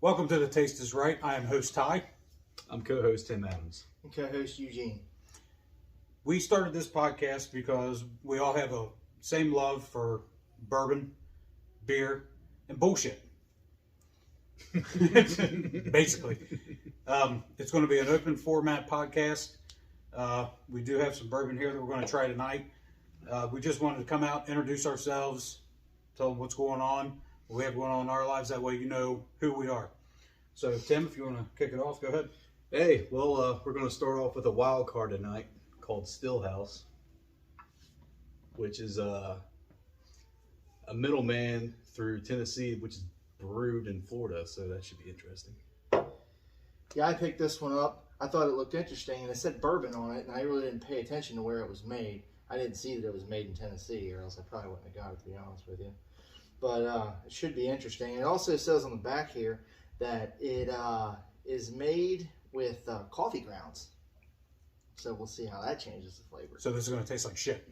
Welcome to The Taste is Right. I am host Ty. I'm co-host Tim Adams. And co-host Eugene. We started this podcast because we all have a same love for bourbon, beer, and bullshit. Basically. It's going to be an open format podcast. We do have some bourbon here that we're going to try tonight. We just wanted to come out, introduce ourselves, tell them what's going on, what we have going on in our lives. That way you know who we are. So, Tim, if you want to kick it off, go ahead. Hey, well, we're going to start off with a wild card tonight called Stillhouse, which is a middleman through Tennessee, which is brewed in Florida, so that should be interesting. Yeah, I picked this one up. I thought it looked interesting, and it said bourbon on it, and I really didn't pay attention to where it was made. I didn't see that it was made in Tennessee, or else I probably wouldn't have got it, to be honest with you. But it should be interesting. It also says on the back here that it is made with coffee grounds. So we'll see how that changes the flavor. So this is going to taste like shit.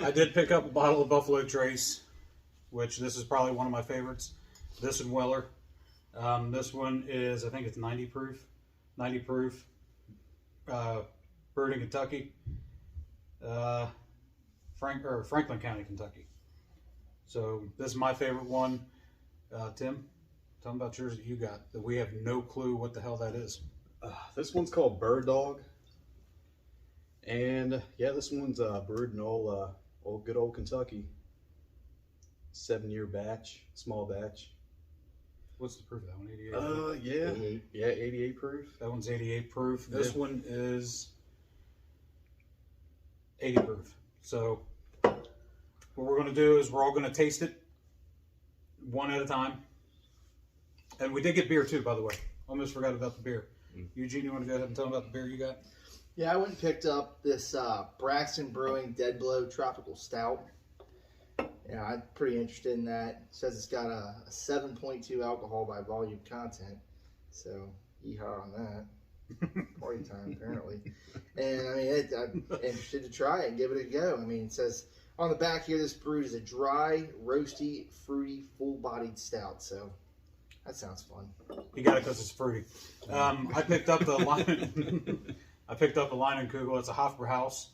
I did pick up a bottle of Buffalo Trace, which this is probably one of my favorites. This and Weller. This one is, I think it's 90 proof. 90 proof. Brewed in Kentucky. Franklin County, Kentucky. So this is my favorite one. Tim, tell them about yours that you got, that we have no clue what the hell that is. This one's called Bird Dog. And yeah, this one's brewed in good old Kentucky. 7-year batch, small batch. What's the proof of that one? 88? Yeah. 88. Yeah, 88 proof. That one's 88 proof. This Yeah. one is 80 proof. So what we're going to do is we're all going to taste it one at a time. And we did get beer too, by the way. Almost forgot about the beer. Eugene, you want to go ahead and tell them about the beer you got? Yeah, I went and picked up this Braxton Brewing Dead Blow Tropical Stout. Yeah, I'm pretty interested in that. It says it's got a 7.2 alcohol by volume content. So, yeehaw on that. Party time, apparently. And, I mean, I'm interested to try it and give it a go. I mean, it says on the back here, this brew is a dry, roasty, fruity, full-bodied stout. So, that sounds fun. You got it because it's fruity. I picked up the line. I picked up a Leinenkugel. It's a Hofbrauhaus.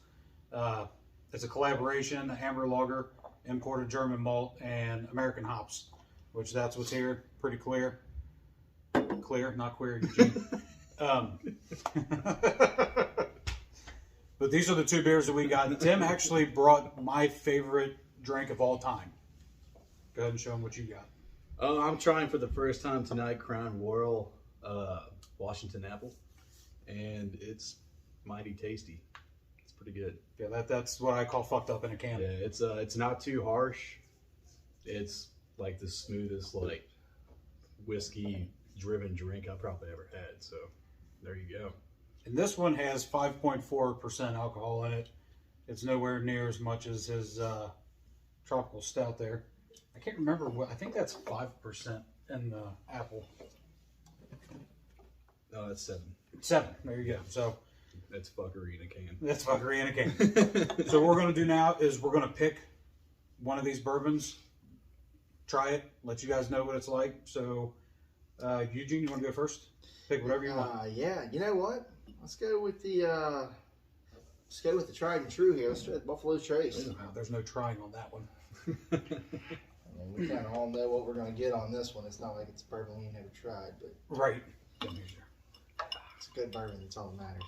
It's a collaboration, a amber lager, imported German malt, and American hops, which that's what's here. Pretty clear. Clear, not queer, Eugene. But these are the two beers that we got. Tim actually brought my favorite drink of all time. Go ahead and show them what you got. I'm trying for the first time tonight Crown Royal Washington Apple, and it's mighty tasty. It's pretty good. Yeah, that's what I call fucked up in a can. Yeah, it's not too harsh. It's like the smoothest like whiskey driven drink I've probably ever had. So there you go. And this one has 5.4% alcohol in it. It's nowhere near as much as his tropical stout there. I can't remember what. I think that's 5% in the apple. No, that's 7. 7. There you go. So that's fuckery in a can. that's fuckery in a can. So what we're going to do now is we're going to pick one of these bourbons, try it, let you guys know what it's like. So Eugene, you want to go first? Pick whatever you want. Yeah, you know what? Let's go with the tried and true here. Let's try the Buffalo Trace. There's no trying on that one. I mean, we kind of all know what we're going to get on this one. It's not like it's bourbon we never tried, but Right. it's a good bourbon. That's all that matters.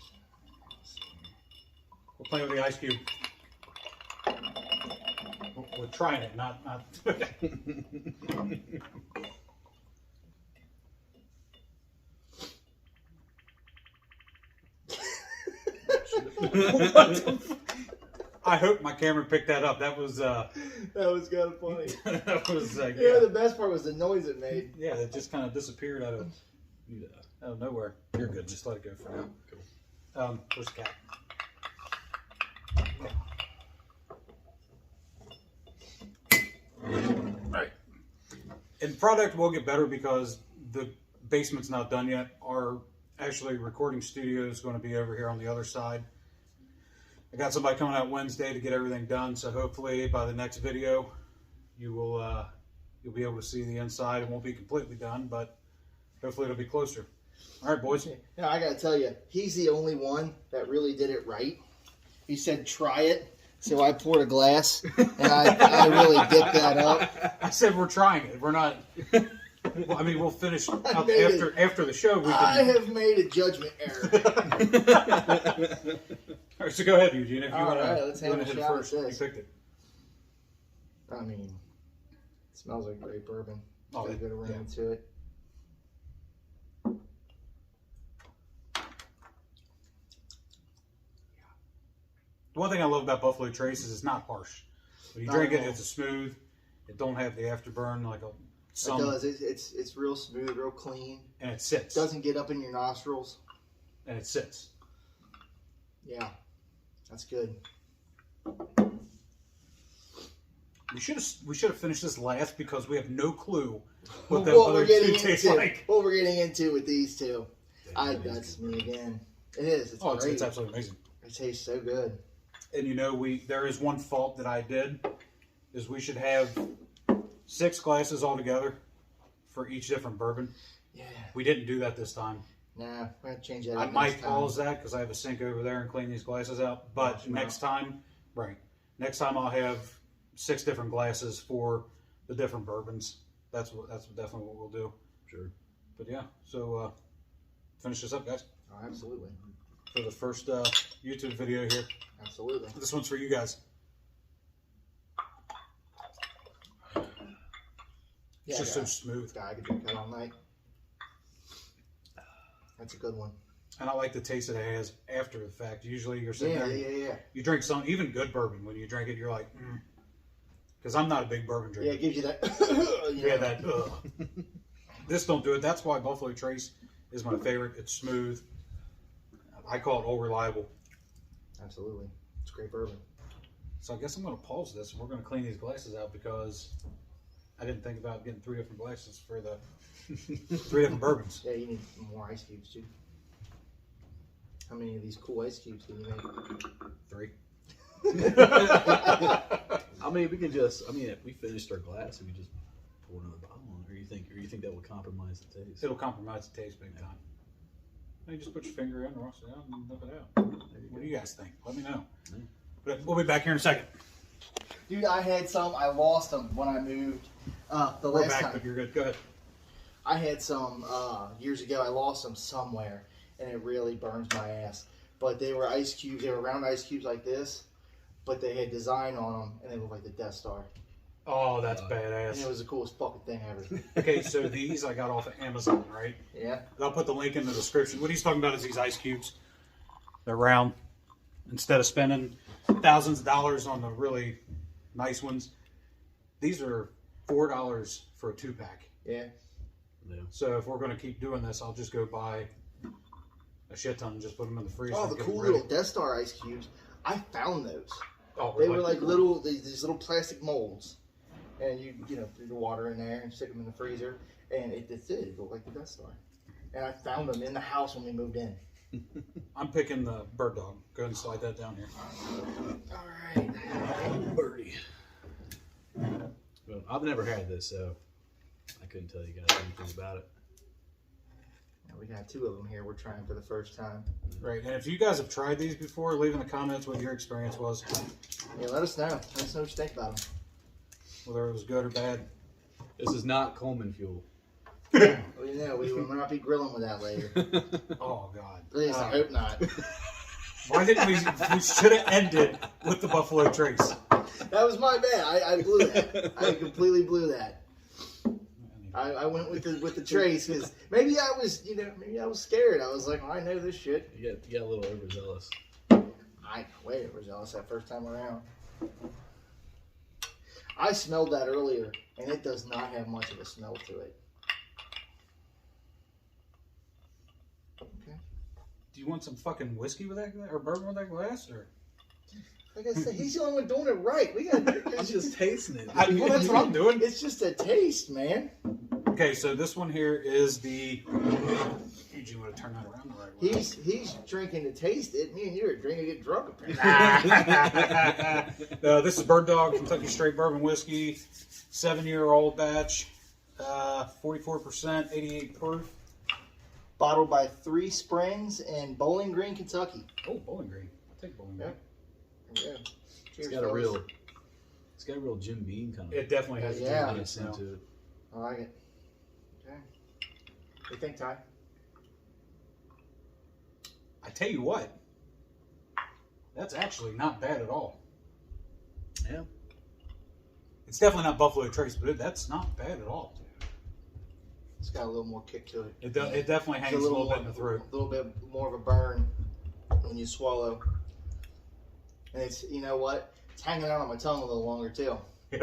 We're playing with the ice cube. We're trying it, not. I hope my camera picked that up. That was That was kind of funny. that was Yeah, the best part was the noise it made. yeah, it just kind of disappeared out of nowhere. You're good. Just let it go for now. Cool. Where's the cat? Right. And product will get better because the basement's not done yet. Our actually recording studio is going to be over here on the other side. I got somebody coming out Wednesday to get everything done, so hopefully by the next video you will You'll be able to see the inside. It won't be completely done, but hopefully it'll be closer. All right, boys. Now, I got to tell you, he's the only one that really did it right. He said, try it. So I poured a glass, and I really dipped that up. I said we're trying it. We're not. I mean, we'll finish up after the show. I have made a judgment error. All right, so go ahead, Eugene. If you All want right, to let's have a hit shot first, at you this. picked it. I mean, it smells like great bourbon. Oh, Got a good aroma yeah. to it. The one thing I love about Buffalo Trace is it's not harsh. When you Not drink at it, all. it's a smooth. It don't have the afterburn like some, It does. It's real smooth, real clean. and it sits. Doesn't get up in your nostrils. And it sits. Yeah, that's good. We should have finished this last because we have no clue what What that we're other getting two taste into. like. What we're getting into with these two. That's me again. It is. It's Oh, great. it's absolutely amazing. It tastes so good. And you know, there is one fault that I did, is we should have 6 glasses altogether for each different bourbon. Yeah. We didn't do that this time. Nah, we're gonna change that. I up might next time. pause that because I have a sink over there and clean these glasses out. But Wash them next time, next time I'll have 6 different glasses for the different bourbons. That's definitely what we'll do. Sure. But yeah, so finish this up, guys. Oh, absolutely. For the first YouTube video here. Absolutely. This one's for you guys. It's just so smooth. Yeah, I could drink that all night. That's a good one. And I like the taste that it has after the fact. Usually you're sitting Yeah, there, yeah. you drink some, even good bourbon, when you drink it, you're like, because I'm not a big bourbon drinker. Yeah, it gives you that. Yeah, that, This don't do it. That's why Buffalo Trace is my favorite. It's smooth. I call it all reliable. Absolutely. It's great bourbon. So I guess I'm going to pause this and we're going to clean these glasses out because I didn't think about getting 3 different glasses for the 3 different bourbons. Yeah, you need more ice cubes too. How many of these cool ice cubes can you make? 3. I mean, we can just. I mean, if we finished our glass, we could just pour another bottle on. Or you think that would compromise the taste? It'll compromise the taste big time. You just put your finger in, roll it out, and dump it out. What do you guys think? Let me know. But we'll be back here in a second. Dude, I had some. I lost them when I moved. The We're last back, time. but you're good. Go ahead. I had some years ago. I lost them somewhere, and it really burns my ass. But they were ice cubes. They were round ice cubes like this, but they had design on them, and they looked like the Death Star. Oh, that's And badass. it was the coolest fucking thing ever. Okay, so these I got off of Amazon, right? Yeah. I'll put the link in the description. What he's talking about is these ice cubes. They're round. Instead of spending thousands of dollars on the really nice ones, these are $4 for a 2-pack. Yeah. Yeah. So if we're going to keep doing this, I'll just go buy a shit ton and just put them in the freezer. Oh, and the get cool them ready. little Death Star ice cubes. I found those. Oh, They really? were like these little plastic molds, and you put the water in there and stick them in the freezer, and it looked like the Death Star. And I found them in the house when we moved in. I'm picking the bird dog. Go ahead and slide that down here. All right. Birdie. Well, I've never had this, so I couldn't tell you guys anything about it. Now we got 2 of them here. We're trying for the first time. Right, and if you guys have tried these before, leave in the comments what your experience was, Yeah, let us know. Let us know what you think about them. whether it was good or bad. This is not Coleman fuel. Well, we will not be grilling with that later. Oh, God. At least I hope not. Why didn't we should have ended with the Buffalo Trace. That was my bad. I blew that. I completely blew that. I went with the trace because maybe I was scared. I was like, well, I know this shit. You got a little overzealous. I way overzealous that first time around. I smelled that earlier, and it does not have much of a smell to it. Okay. Do you want some fucking whiskey with that or bourbon with that glass? Or Like I said, he's the only one doing it right. We got. I'm just tasting it. well, that's what I'm doing. It's just a taste, man. Okay, so this one here is the Eugene would have turned that around the right way. He's drinking to taste it. Me and you are drinking to get drunk, apparently. This is Bird Dog Kentucky Straight Bourbon Whiskey, 7-year-old batch, 44%, 88 proof. Bottled by Three Springs in Bowling Green, Kentucky. Oh, Bowling Green. I'll take Bowling Green. There we go. Cheers, It's got a real Jim Beam kind of. It definitely has Yeah. a Jim Beam smell smell. to it. I like it. Okay. What do you think, Ty? I tell you what, that's actually not bad at all. Yeah. It's definitely not Buffalo Trace, but that's not bad at all. It's got a little more kick to it. It definitely hangs a little bit in the throat. A little bit more of a burn when you swallow. And it's, you know what? It's hanging out on my tongue a little longer, too. I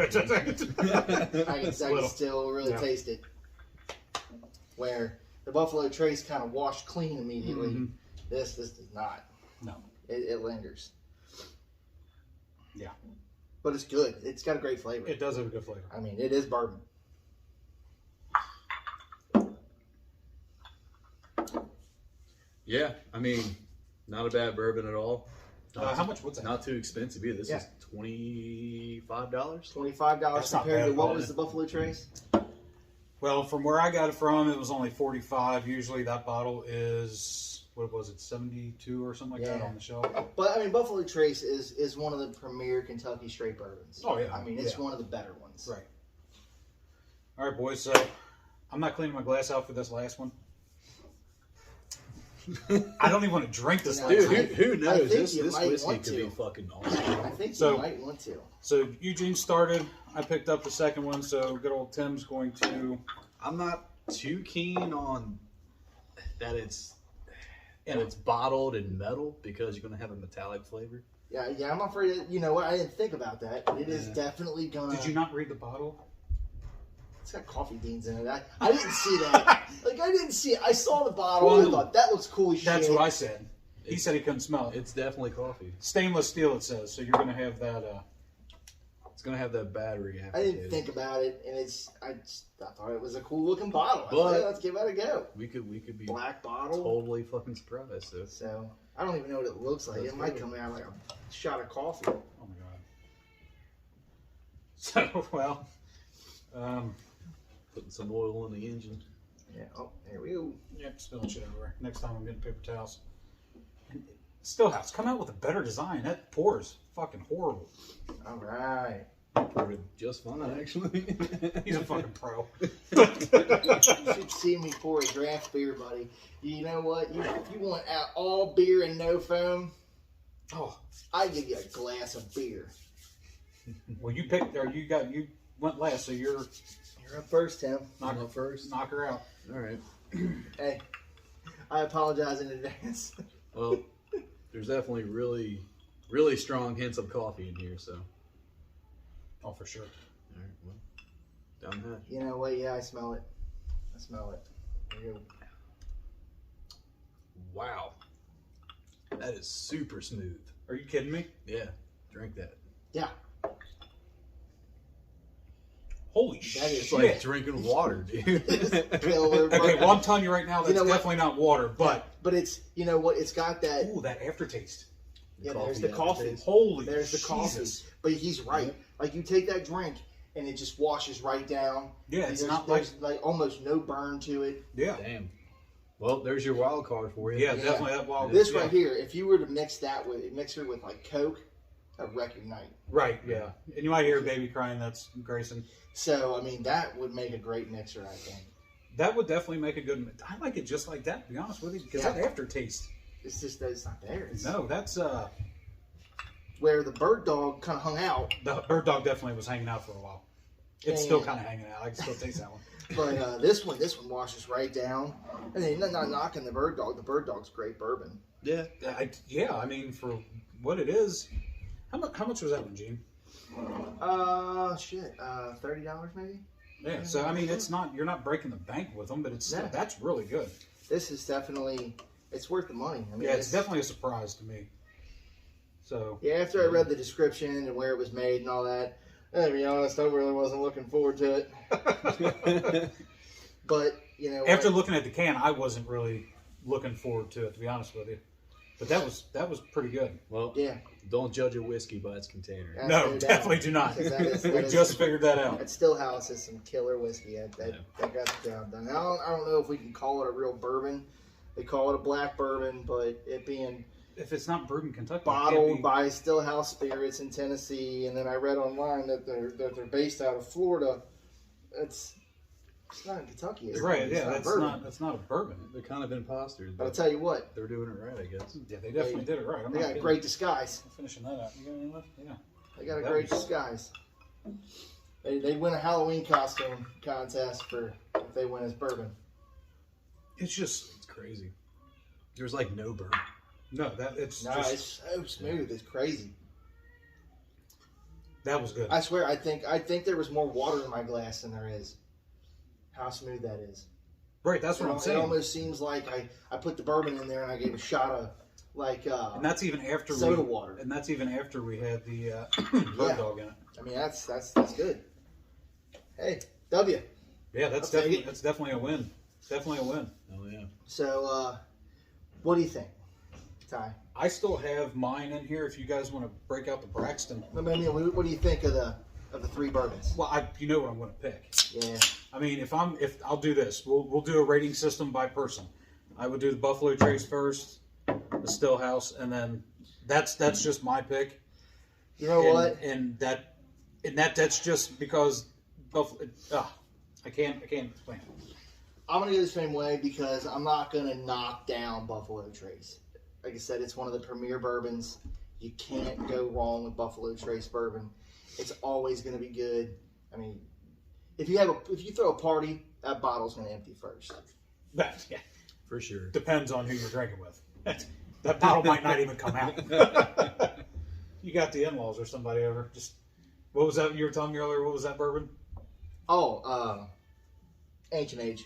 can still really taste it. Where the Buffalo Trace kind of washed clean immediately. Mm-hmm. This does not. No. It lingers. Yeah. But it's good. It's got a great flavor. It does have a good flavor. I mean, it is bourbon. Yeah, I mean, not a bad bourbon at all. How much? What's that? Not too expensive either. This is $25. $25 That's not compared bad to at what all. was the Buffalo Trace? Well, from where I got it from, it was only 45. Usually that bottle is, what was it, 72 or something like that Yeah. on the shelf. But I mean, Buffalo Trace is one of the premier Kentucky straight bourbons. Oh, yeah. I mean, it's Yeah. one of the better ones. Right. All right, boys. So I'm not cleaning my glass out for this last one. I don't even want to drink this. You know, last Dude, one. who knows? think This you might whiskey want could to. be fucking awesome. I think So- you might want to. So Eugene started. I picked up the second one. So good old Tim's going to. I'm not too keen on that it's bottled in metal because you're gonna have a metallic flavor. Yeah, I'm afraid that, you know what, I didn't think about that, but it is Yeah. definitely gonna... Did you not read the bottle? It's got coffee beans in it. I didn't see that. I didn't see it. I saw the bottle and I Well, thought, that looks cool as shit. That's what I said. He said he couldn't smell it. It's definitely coffee. Stainless steel, it says. So you're going to have that. It's gonna have that battery I aftertaste. didn't think about it, and I thought it was a cool looking bottle. I But- said, let's give that a go. We could be Black bottle. totally fucking surprised. So. So, I don't even know what it looks like. That's It might good. come out like a shot of coffee. Oh my god. So well, Putting some oil in the engine. Yeah, oh, there we go. yep, spilling shit everywhere. Next time I'm getting paper towels. And Stillhouse, come out with a better design. That pours fucking horrible. All right. Poured just fine, actually. He's a fucking pro. You should see me pour a draft beer, buddy. You know what? If you want out all beer and no foam, Oh, I give you a glass of beer. well, you picked, or you went last, so you're You're up first, Tim. knock, Up first. knock her out. All right. Hey, I apologize in advance. Well, there's definitely really, really strong hints of coffee in here. So. Oh, for sure. All right. Well, down that. You know what? Yeah, I smell it. I smell it. There you go. Wow. That is super smooth. Are you kidding me? Yeah. Drink that. Yeah. Holy That shit. is It's like drinking water, dude. Killer, bro. Okay, well, I'm telling you right now, that's You know what? definitely not water, but But it's, you know what? It's got that. ooh, that aftertaste. Yeah, there's the coffee. aftertaste. Holy There's the coffee. Jesus. But he's right. Like, you take that drink, and it just washes right down. Yeah, it's there's, not like, there's like almost no burn to it. yeah. Damn. Well, there's your wild card for you. Yeah, definitely that wild. This yeah. right here, if you were to mix her with like Coke, that'd wreck your night. Right, yeah. And you might hear a baby crying, that's Grayson. So, I mean, that would make a great mixer, I think. That would definitely make a good. I like it just like that, to be honest with you, because Yeah. that aftertaste. It's just that it's not there. It's No, that's where the bird dog kind of hung out. the bird dog definitely was hanging out for a while. It's still Yeah. kind of hanging out. I can still taste that one. But this one washes right down. And then not knocking the bird dog. The bird dog's great bourbon. Yeah. Yeah, I mean for what it is. How much was that one, Gene? $30 maybe. Yeah, so I mean it's not you're not breaking the bank with them, but it's still, No. that's really good. This is definitely it's worth the money. I mean, Yeah, it's definitely a surprise to me. So yeah. After I read the description and where it was made and all that, to be honest, I really wasn't looking forward to it. But you know, after looking at the can, I wasn't really looking forward to it, to be honest with you. But that was pretty good. Well, Yeah. don't judge a whiskey by its container. That's No, no doubt. definitely do not. Because that We is- just figured that out. That Stillhouse is some killer whiskey. That got the job done. I don't know if we can call it a real bourbon. They call it a black bourbon, but it being If it's not brewed in Kentucky, it can't bottled be- by Stillhouse Spirits in Tennessee, and then I read online that they're based out of Florida. It's not in Kentucky, is it? right? It's Yeah, not that's bourbon. not a bourbon. They're kind of imposters, But I'll but tell you what, they're doing it right, I guess. Yeah, they definitely did it right. I'm they not got a kidding. great disguise. I'm finishing that out. You got any left? Yeah. They got a That great was- disguise. They win a Halloween costume contest for if they win as bourbon. It's just It's crazy. There's like no burn. no that it's No, just it's so smooth. It's crazy. that was good. I swear, I think there was more water in my glass than there is. How smooth that is. Right, that's what I'm It saying. almost seems like I put the bourbon in there and I gave a shot of like And that's even after soda we water. and that's even after we had the bird Yeah. dog in it. I mean, that's good. Hey, W. Yeah, that's I'll take it. definitely a win. Definitely a win. Oh yeah. So, what do you think, Ty? I still have mine in here if you guys want to break out the Braxton. I mean, what do you think of the three bourbons? Well, you know what I'm going to pick. Yeah. I mean, if I'll do this, we'll do a rating system by person. I would do the Buffalo Trace first, the Stillhouse, and then that's just my pick. You know what? And that's just because Buffalo. I can't explain it. I'm gonna go the same way because I'm not gonna knock down Buffalo Trace. Like I said, it's one of the premier bourbons. You can't go wrong with Buffalo Trace bourbon. It's always gonna be good. I mean, if you throw a party, that bottle's gonna empty first. But yeah, For sure. depends on who you're drinking with. That bottle might not even come out. You got the in-laws or somebody over. Just what was that you were telling me earlier? What was that bourbon? Oh, Ancient Age.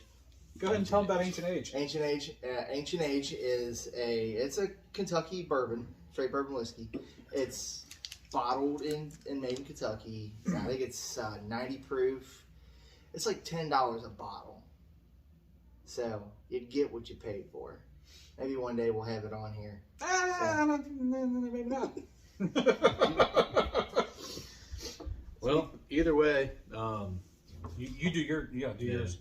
Go ahead and tell them about Ancient Age. Ancient Age. Ancient Age is a Kentucky bourbon, straight bourbon whiskey. It's bottled and made in Kentucky. I think it's 90 proof. It's like $10 a bottle. So you get what you paid for. Maybe one day we'll have it on here. Maybe not. Well, either way, You do your do yours.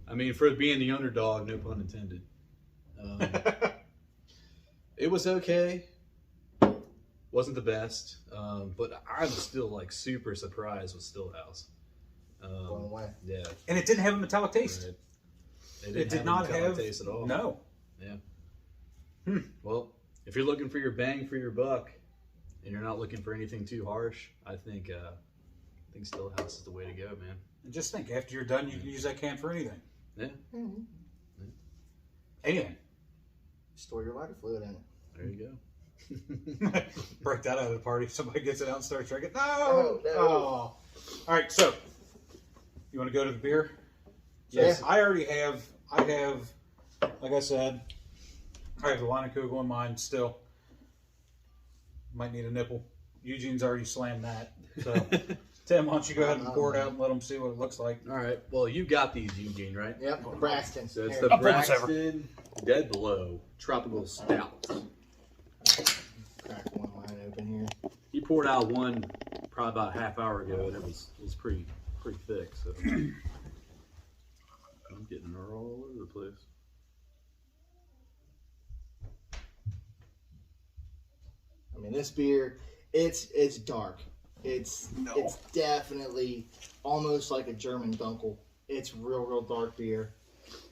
I mean, for being the underdog, no pun intended. It was okay. Wasn't the best, but I'm still like super surprised with Stillhouse. Blown away. Yeah, And it didn't have a metallic taste. right. It did not a metallic have taste at all. No. Well, if you're looking for your bang for your buck, and you're not looking for anything too harsh, I think Stillhouse is the way to go, man. And just think, after you're done, you can use that can for anything. Yeah, Mm-hmm. Anything. Store your lighter fluid in it. there you go. Break that out of the party. Somebody gets it out and starts drinking. No. Oh, no. Oh. All right. So, you want to go to the beer? Yes. I already have. I have, like I said, I have the Kugel in mine still. Might need a nipple. Eugene's already slammed that. So, Tim, why don't you go ahead and pour it out and let them see what it looks like? All right. Well, you got these, Eugene, right? Yep, Braxton. So it's Here. the I'll pull this over. Braxton Dead Below Tropical Stout. Crack one line open here. He poured out one probably about a half hour ago, and it was pretty thick. So I'm getting her all over the place. I mean, this beer, it's dark. It's definitely almost like a German Dunkel. It's real dark beer.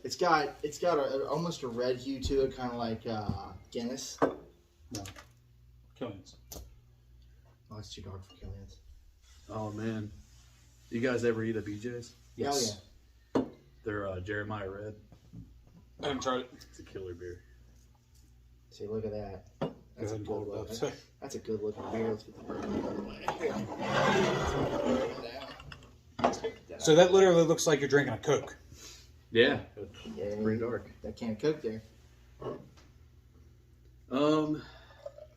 It's got almost a red hue to it, kind of like Guinness. No. Killings. Oh, it's too dark for Killian's. Oh man, you guys ever eat at BJ's? Yes. Oh They're Jeremiah Red. I haven't tried it. It's a killer beer. yeah. See, look at that. Go That's ahead a and good pull it look. up. That's a good looking beer. Let's get the bourbon out of the way. So that literally looks like you're drinking a Coke. Yeah, Yeah, pretty dark. that can of Coke there.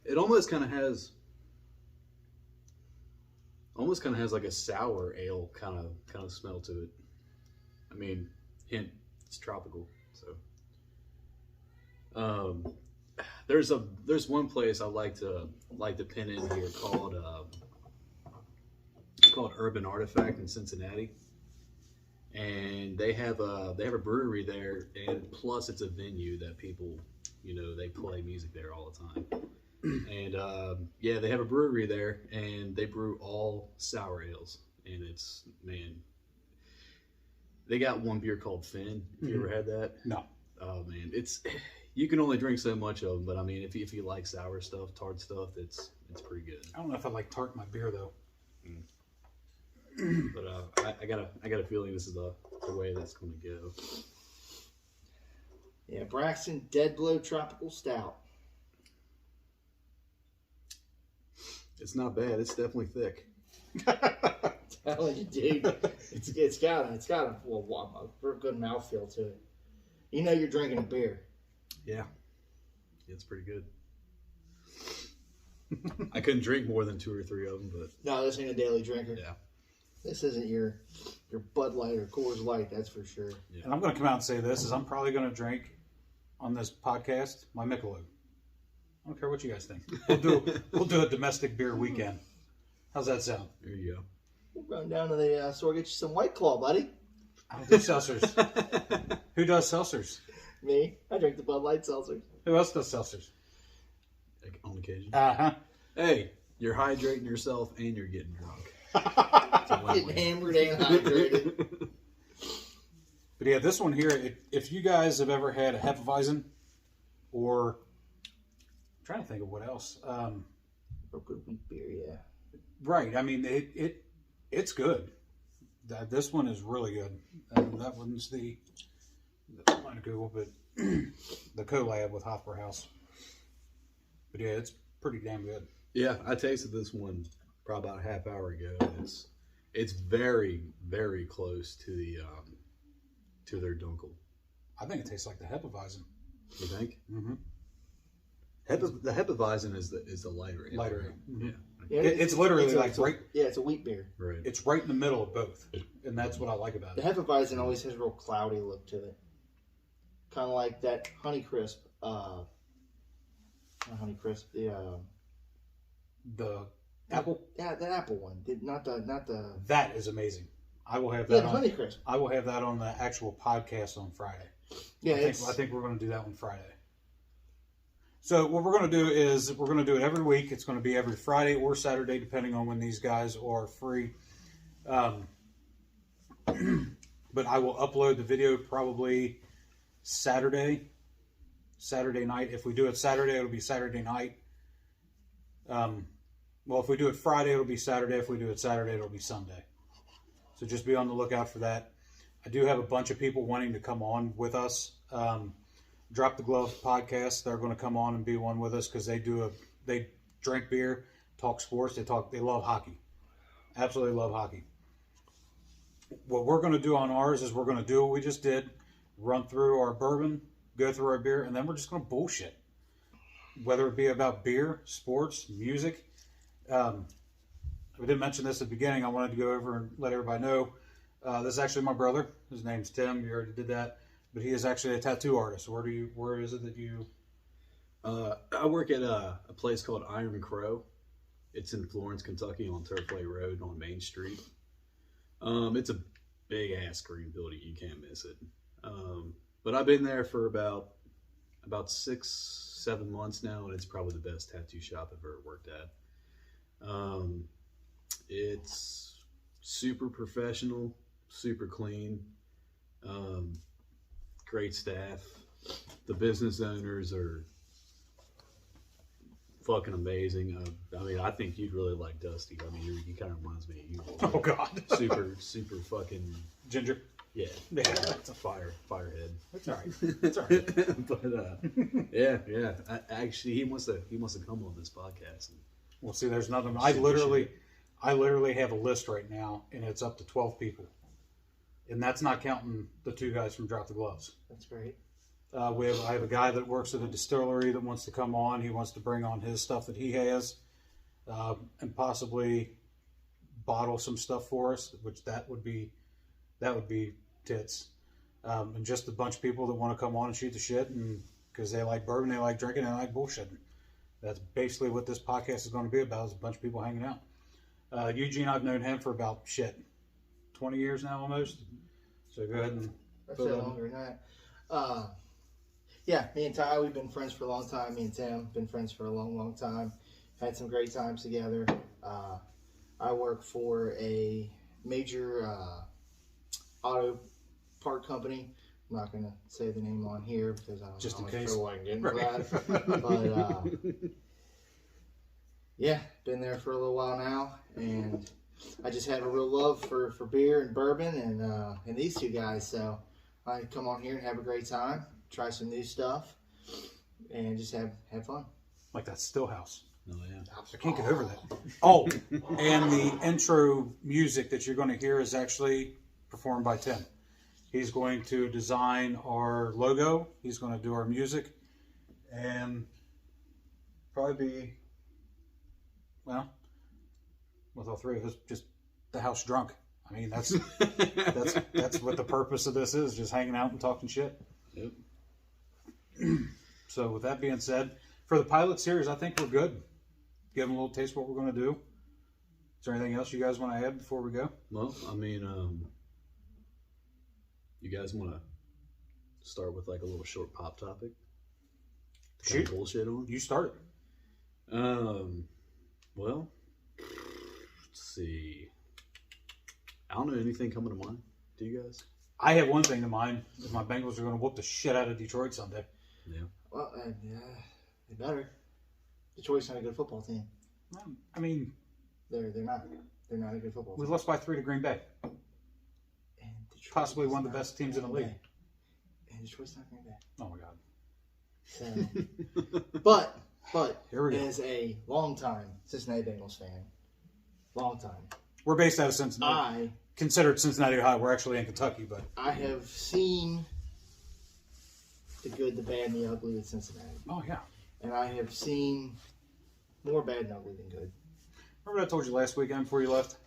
It almost kind of has like a sour ale kind of smell to it. I mean, hint, it's tropical, so There's one place I like to pin in here called it's called Urban Artifact in Cincinnati, and they have a brewery there, and plus it's a venue that people, they play music there all the time. And yeah, they have a brewery there, and they brew all sour ales, and it's, man, they got one beer called Finn. Have you ever had that? No. Oh man, you can only drink so much of them, but I mean, if you like sour stuff, tart stuff, it's pretty good. I don't know if I like tart in my beer though. But I got a feeling this is the way that's going to go. Yeah, Braxton Dead Blow Tropical Stout. It's not bad. It's definitely thick. Telling you, dude, it's got a good mouthfeel to it. You know you're drinking a beer. Yeah, it's pretty good. I couldn't drink more than 2 or 3 of them, but No, this ain't a daily drinker. yeah. This isn't your Bud Light or Coors Light, that's for sure. Yeah. And I'm going to come out and say this, is I'm probably going to drink on this podcast my Michelob. I don't care what you guys think. We'll do a domestic beer weekend. How's that sound? There you go. We'll run down to the store, get you some White Claw, buddy. I don't do seltzers. Who does seltzers? Me, I drink the Bud Light seltzers. Who else does seltzers? Like, on occasion. Uh-huh. Hey, you're hydrating yourself and you're getting drunk. Getting hammered and hydrated. But yeah, this one here, if you guys have ever had a Hefeweizen, or I'm trying to think of what else. Or good wheat beer, yeah. Right. I mean, it's good. This one is really good. And that one's the line of Google, but the collab with Hofbrauhaus. But yeah, it's pretty damn good. Yeah, I tasted this one probably about a half hour ago. It's very, very close to to their Dunkel. I think it tastes like the Hefeweizen. You think? Mm-hmm. The Hefeweizen is the lighter ale. Lighter ale. Mm-hmm. Yeah. It's literally like right. Yeah, it's a wheat beer. Right. It's right in the middle of both, and that's what I like about The it. Hefeweizen always has a real cloudy look to it. Kind of like that Honeycrisp. Not Honeycrisp. The apple. Yeah, the apple one. Not the. That is amazing. I will have Yeah, that the on. Honeycrisp. I will have that on the actual podcast on Friday. Yeah, I think we're going to do that one Friday. So what we're going to do is we're going to do it every week. It's going to be every Friday or Saturday, depending on when these guys are free. But I will upload the video probably Saturday night. If we do it Saturday, it'll be Saturday night. Well, if we do it Friday, it'll be Saturday. If we do it Saturday, it'll be Sunday. So just be on the lookout for that. I do have a bunch of people wanting to come on with us. Drop the Gloves podcast. They're going to come on and be one with us because they drink beer, talk sports. They love hockey. Absolutely love hockey. What we're going to do on ours is we're going to do what we just did, run through our bourbon, go through our beer, and then we're just going to bullshit. Whether it be about beer, sports, music. We didn't mention this at the beginning. I wanted to go over and let everybody know. This is actually my brother. His name's Tim. You already did that. But he is actually a tattoo artist. Where is it that you... I work at a place called Iron Crow. It's in Florence, Kentucky on Turfway Road on Main Street. It's a big-ass green building. You can't miss it. But I've been there for about 6-7 months now, and it's probably the best tattoo shop I've ever worked at. It's super professional, super clean, great staff. The business owners are fucking amazing. I mean, I think you'd really like Dusty. I mean, he kind of reminds me of you. Oh, God. super fucking... Ginger? Yeah. Yeah. It's a firehead. That's all right. That's all right. But, yeah. Actually, he wants to come on this podcast. And Well, see, there's nothing. I literally have a list right now, and it's up to 12 people. And that's not counting the 2 guys from Drop the Gloves. That's great. I have a guy that works at a distillery that wants to come on. He wants to bring on his stuff that he has, and possibly bottle some stuff for us, which that would be tits. And just a bunch of people that want to come on and shoot the shit and because they like bourbon, they like drinking, and they like bullshitting. That's basically what this podcast is going to be about, is a bunch of people hanging out. Eugene, I've known him for about, 20 years now almost. So go ahead and... I'd say longer than that. Yeah, me and Ty, we've been friends for a long time. Me and Tim, been friends for a long, long time. Had some great times together. I work for a major auto part company. I'm not going to say the name on here because I don't Just know in how much case. trouble I can get into that. But, yeah, been there for a little while now. And I just have a real love for beer and bourbon and these two guys. So I come on here and have a great time, try some new stuff, and just have fun. Like that Stillhouse. Oh, yeah. I can't get over that. Oh, and the intro music that you're going to hear is actually performed by Tim. He's going to design our logo. He's going to do our music. And probably be, well, with all three of us, just the house drunk. I mean, that's what the purpose of this is, just hanging out and talking shit. Yep. So with that being said, for the pilot series, I think we're good. Give them a little taste of what we're going to do. Is there anything else you guys want to add before we go? Well, I mean, you guys want to start with like a little short pop topic? To kind of bullshit on? You start. Well, let's see. I don't know anything coming to mind. Do you guys? I have one thing in mind. Is my Bengals are going to whoop the shit out of Detroit Sunday. Yeah. Well, they better. Detroit's not a good football team. I mean, They're not. They're not a good football we team. lost by 3 to Green Bay. And Detroit Possibly is one of the not best teams in the Green league. Bay. And Detroit's not Green Bay. Oh my God. So, but Here we go. as a longtime Cincinnati Bengals fan, long time, We're based out of Cincinnati. Considered Cincinnati, Ohio. We're actually in Kentucky, but I have seen the good, the bad, and the ugly with Cincinnati. oh yeah. And I have seen more bad and ugly than good. Remember what I told you last weekend before you left?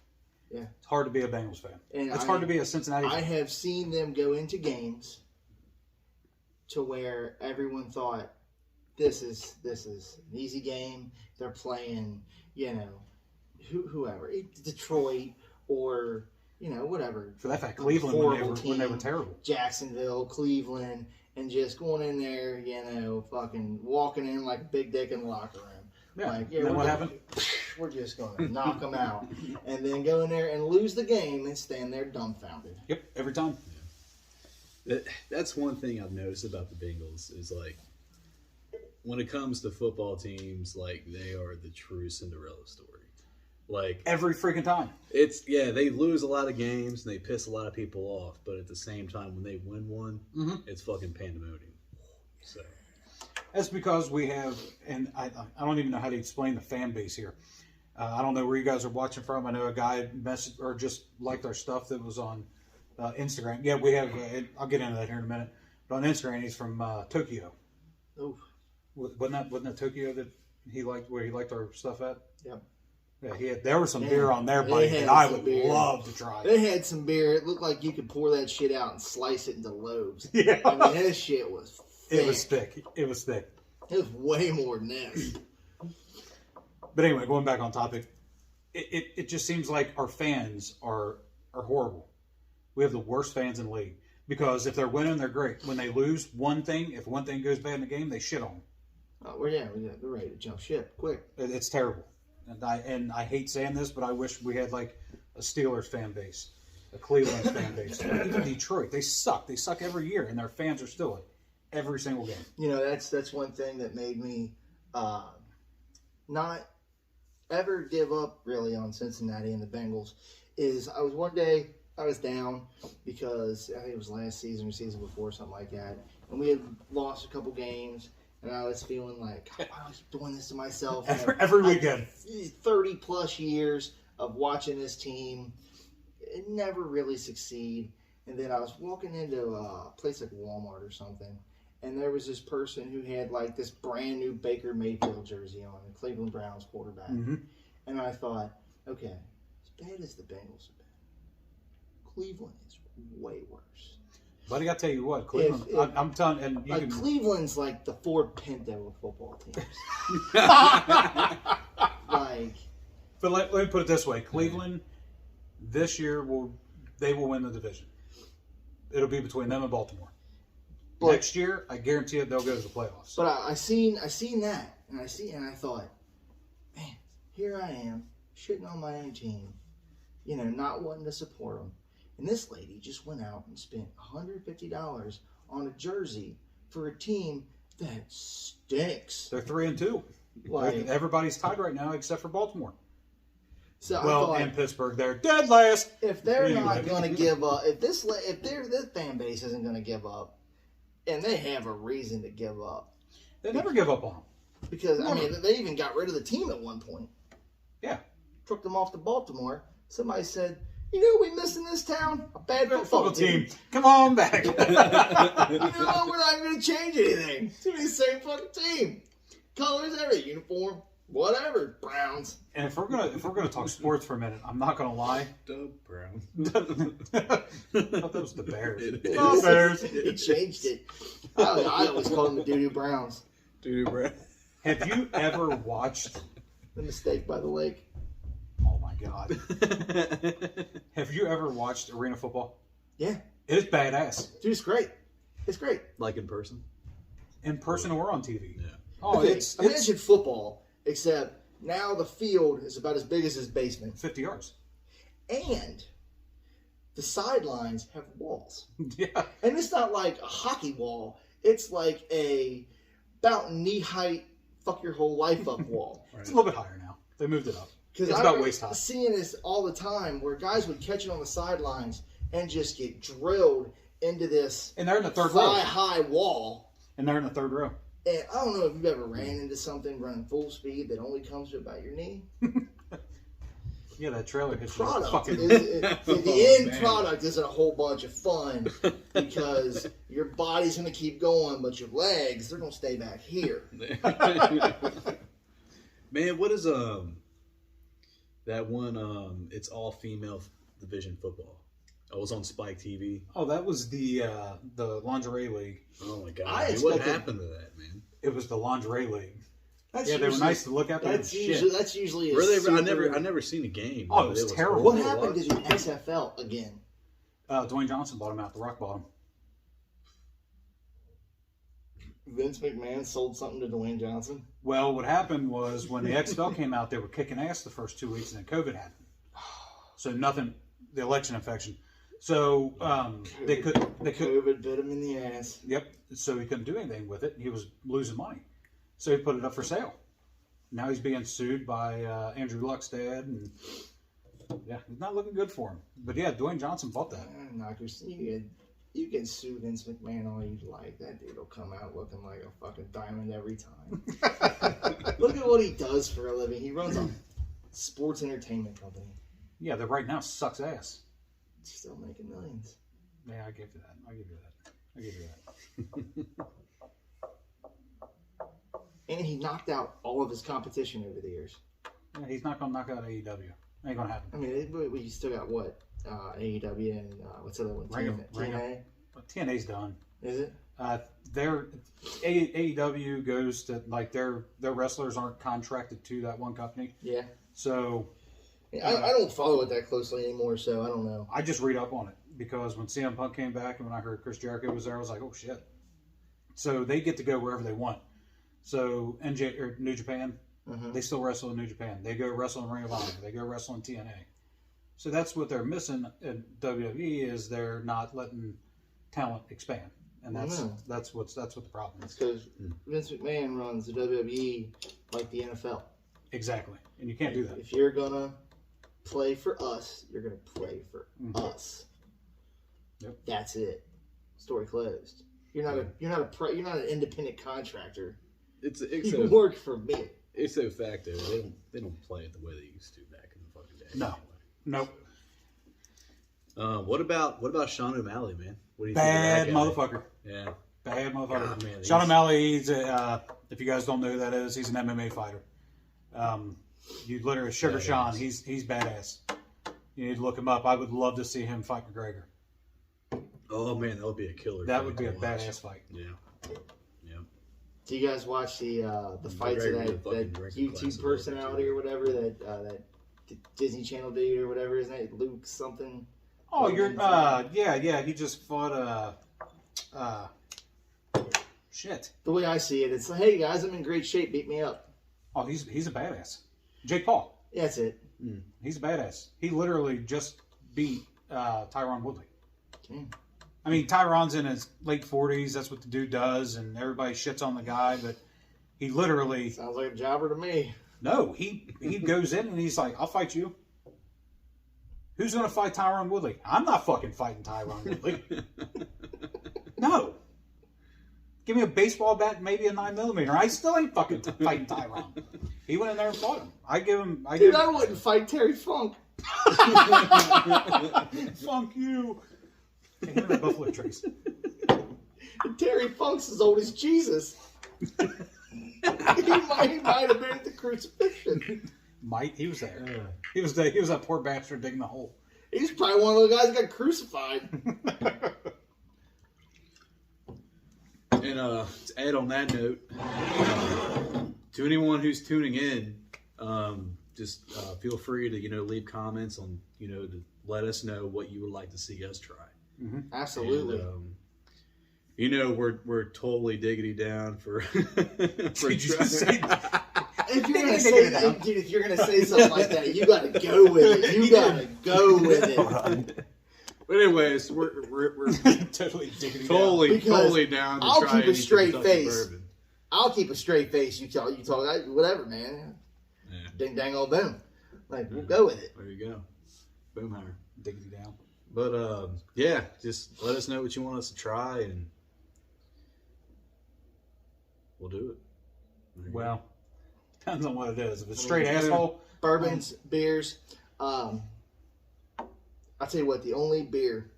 Yeah. It's hard to be a Bengals fan. And It's hard to be a Cincinnati I fan. have seen them go into games to where everyone thought this is an easy game. They're playing, whoever, Detroit or whatever. For that fact, Cleveland when they were terrible. Jacksonville, Cleveland, and just going in there, fucking walking in like a big dick in the locker room. Yeah. Like, And then what happened? We're just going to knock them out. And then go in there and lose the game and stand there dumbfounded. Yep, every time. That's one thing I've noticed about the Bengals is like when it comes to football teams, like they are the true Cinderella story. Like Every freaking time. They lose a lot of games and they piss a lot of people off, but at the same time when they win one, it's fucking pandemonium. So That's because we have, and I don't even know how to explain the fan base here. I don't know where you guys are watching from. I know a guy messaged or just liked our stuff that was on Instagram. Yeah, we have. I'll get into that here in a minute. But on Instagram, he's from Tokyo. Oof. Wasn't that Tokyo that he liked? Where he liked our stuff at? Yep. Yeah, there was some beer on there, They buddy, had that I some would beer. love to try. They had some beer. It looked like you could pour that shit out and slice it into lobes. Yeah, I mean, that shit was thick. it was thick. It was thick. It was way more than this. But anyway, going back on topic, it just seems like our fans are horrible. We have the worst fans in the league because if they're winning, they're great. When they lose if one thing goes bad in the game, they shit on them. Oh, well, yeah, they're ready to jump ship quick. It's terrible. And I hate saying this, but I wish we had like a Steelers fan base, a Cleveland fan base, even Detroit. They suck. They suck every year, and their fans are still in every single game. That's one thing that made me not ever give up really on Cincinnati and the Bengals. Is I was down because I think it was last season or season before, something like that, and we had lost a couple games. And I was feeling like, God, why am I doing this to myself? Every weekend. 30 plus years of watching this team, it never really succeed. And then I was walking into a place like Walmart or something, and there was this person who had like this brand new Baker Mayfield jersey on, the Cleveland Browns quarterback. Mm-hmm. And I thought, okay, as bad as the Bengals have been, Cleveland is way worse. Buddy, I tell you what, Cleveland. I'm telling, and you like can. Cleveland's like the Ford Pinto of football teams. Like, But let me put it this way: Cleveland this year will win the division. It'll be between them and Baltimore. but, Next year, I guarantee it, they'll go to the playoffs. But I seen that, and I thought, man, here I am shitting on my own team, not wanting to support them, and this lady just went out and spent $150 on a jersey for a team that stinks. They're 3-2. Like, Everybody's tied right now except for Baltimore. so I Well, thought, and Pittsburgh, they're dead last. if they're not going to give up, if this fan base isn't going to give up, and they have a reason to give up, They never give up on them. because I mean they even got rid of the team at one point. Yeah. Took them off to Baltimore. Somebody said, we miss in this town a bad football team. Come on back. We're not going to change anything. It's going to be the same fucking team. Colors, every uniform, whatever. Browns. And if we're gonna talk sports for a minute, I'm not gonna lie. Doug Brown. I thought that was the Bears. It Go is. Bears. He changed it. I always call them the Doo-Doo Browns. Doo-Doo Brown. Have you ever watched? The Mistake by the Lake. Oh my God! Have you ever watched arena football? Yeah. It is badass Dude, it's great. It's great. Like in person? in person or on TV. Yeah. Oh, Okay, it's imagine football, except now the field is about as big as his basement. 50 yards. And the sidelines have walls. Yeah. And it's not like a hockey wall. It's like a about knee height, fuck your whole life up wall. It's a little bit higher now. They moved it up. Because It's I about remember waist high. seeing this all the time where guys would catch it on the sidelines and just get drilled into this And they're in the third row. high wall. And they're in the third row. And I don't know if you've ever ran into something running full speed that only comes to about your knee. Yeah, that trailer hits you Product fucking. the end man. product isn't a whole bunch of fun because your body's going to keep going, but your legs, they're going to stay back here. Man, what is that one? It's all female division football. Oh, it was on Spike TV. Oh, that was the lingerie league. Oh my god! I Dude, what expected- happened to that, man? It was the lingerie league. That's Yeah, they were usually- nice to look at. They were That's shit. usually a Were they? super- I never seen a game. Oh, it was terrible. What horrible happened watch. to the XFL again? Dwayne Johnson bought him out the rock bottom. Vince McMahon sold something to Dwayne Johnson. Well, what happened was when the XFL came out, they were kicking ass the first 2 weeks, and then COVID happened. So nothing, the election infection. So they could. COVID bit him in the ass. Yep. So he couldn't do anything with it. He was losing money. So he put it up for sale. Now he's being sued by Andrew Luck's dad, and yeah, it's not looking good for him. But yeah, Dwayne Johnson bought that. Knockers, you can sue Vince McMahon all you like. That dude will come out looking like a fucking diamond every time. Look at what he does for a living. He runs a sports entertainment company. Yeah, that right now sucks ass. He's still making millions. Yeah, I give you that. I give you that. And he knocked out all of his competition over the years. Yeah, he's not gonna knock out AEW. Ain't gonna happen. I mean, we still got what? AEW and what's the other one? Ring of- TNA? But TNA's done. Is it? Their AEW goes to like their wrestlers aren't contracted to that one company. Yeah. So I don't follow it that closely anymore, so I don't know. I just read up on it because when CM Punk came back and when I heard Chris Jericho was there, I was like, oh shit. So they get to go wherever they want. So NJ or New Japan, they still wrestle in New Japan. They go wrestle in Ring of Honor. They go wrestle in TNA. So that's what they're missing in WWE is they're not letting talent expand, and that's what the problem is. Because Vince McMahon runs the WWE like the NFL. Exactly, and you can't do that. If you're gonna play for us, you're gonna play for us. Yep. That's it. Story closed. You're not an independent contractor. It's You work for me. it's a fact though. They don't play it the way they used to back in the fucking day. No. Nope. What about Sean O'Malley, man? What do you Bad think of that guy? motherfucker. Yeah. Bad motherfucker. God, man, Sean he's- O'Malley, he's if you guys don't know who that is, he's an MMA fighter. You literally Sugar Badass. Sean, he's badass. You need to look him up. I would love to see him fight McGregor. Oh man, that would be a killer. That fight would be to a watch. badass fight. Yeah. Do you guys watch the fights of McGregor that fucking drinking YouTube class personality or whatever, that Disney Channel dude or whatever his name, Luke something? Oh, you're yeah. He just fought shit. The way I see it, it's like, hey guys, I'm in great shape. Beat me up. Oh, he's a badass. Jake Paul. Yeah, that's it. He's a badass. He literally just beat Tyron Woodley. Okay. I mean, Tyron's in his late 40s. That's what the dude does, and everybody shits on the guy. But he literally Sounds like a jobber to me. no. He goes in and he's like, "I'll fight you." Who's going to fight Tyron Woodley? I'm not fucking fighting Tyron Woodley. No. Give me a baseball bat and maybe a 9mm. I still ain't fucking fighting Tyron. He went in there and fought him. I wouldn't fight Terry Funk. Funk you. Hey, him and Buffalo Trace. Terry Funk's as old as Jesus. he might have been at the crucifixion. He was there. He was that poor bastard digging the hole. He's probably one of those guys that got crucified. And to add on that note, to anyone who's tuning in, just feel free to Leave comments on to let us know what you would like to see us try. Mm-hmm. Absolutely. And, we're totally diggity down for. If you're gonna say something like that, you gotta go with it. You gotta go with it. But anyways, we're totally diggity totally down. To I'll try keep a straight Kentucky face. Bourbon. I'll keep a straight face. You talk, whatever, man. Yeah. Ding dang old boom. Like we'll go with it. There you go. Boomheimer. Diggity down. But just let us know what you want us to try, and we'll do it. Well, depends on what it is. If it's straight asshole, bourbons, beers. I'll tell you what, the only beer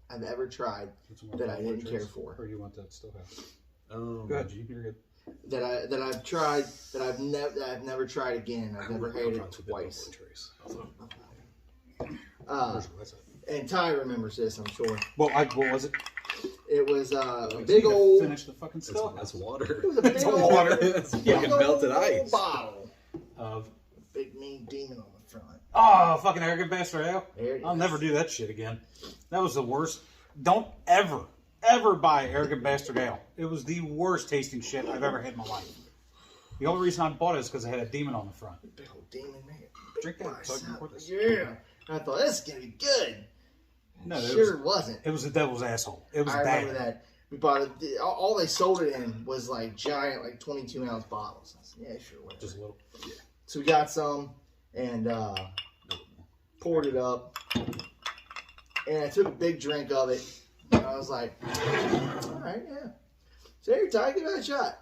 I've ever tried that I didn't care for. Or you want that Stillhouse? Go ahead, G. You're good. That I've tried that I've never tried again. I've never had it twice. And Ty remembers this, I'm sure. Well, what was it? It was a big old. Finish the fucking Stillhouse. That's water. It was a big It's old water. It's fucking melted ice. Bottle Of big mean demon on the front. oh, fucking arrogant bastard ale. There it I'll is. never do that shit again. That was the worst. Don't ever buy arrogant bastard ale. It was the worst tasting shit I've ever had in my life. The only reason I bought it is because it had a demon on the front. Big old demon, man. Drink that. So I can pour this. Yeah. I thought this is gonna be good. No, Sure wasn't. It was the devil's asshole. It was I bad. remember that. We bought it. All they sold it in was like giant, like 22-ounce bottles. I said, yeah, sure, whatever. Just a little. Yeah. So we got some and poured it up, and I took a big drink of it. And I was like, all right, yeah. So here, Ty, give it a shot.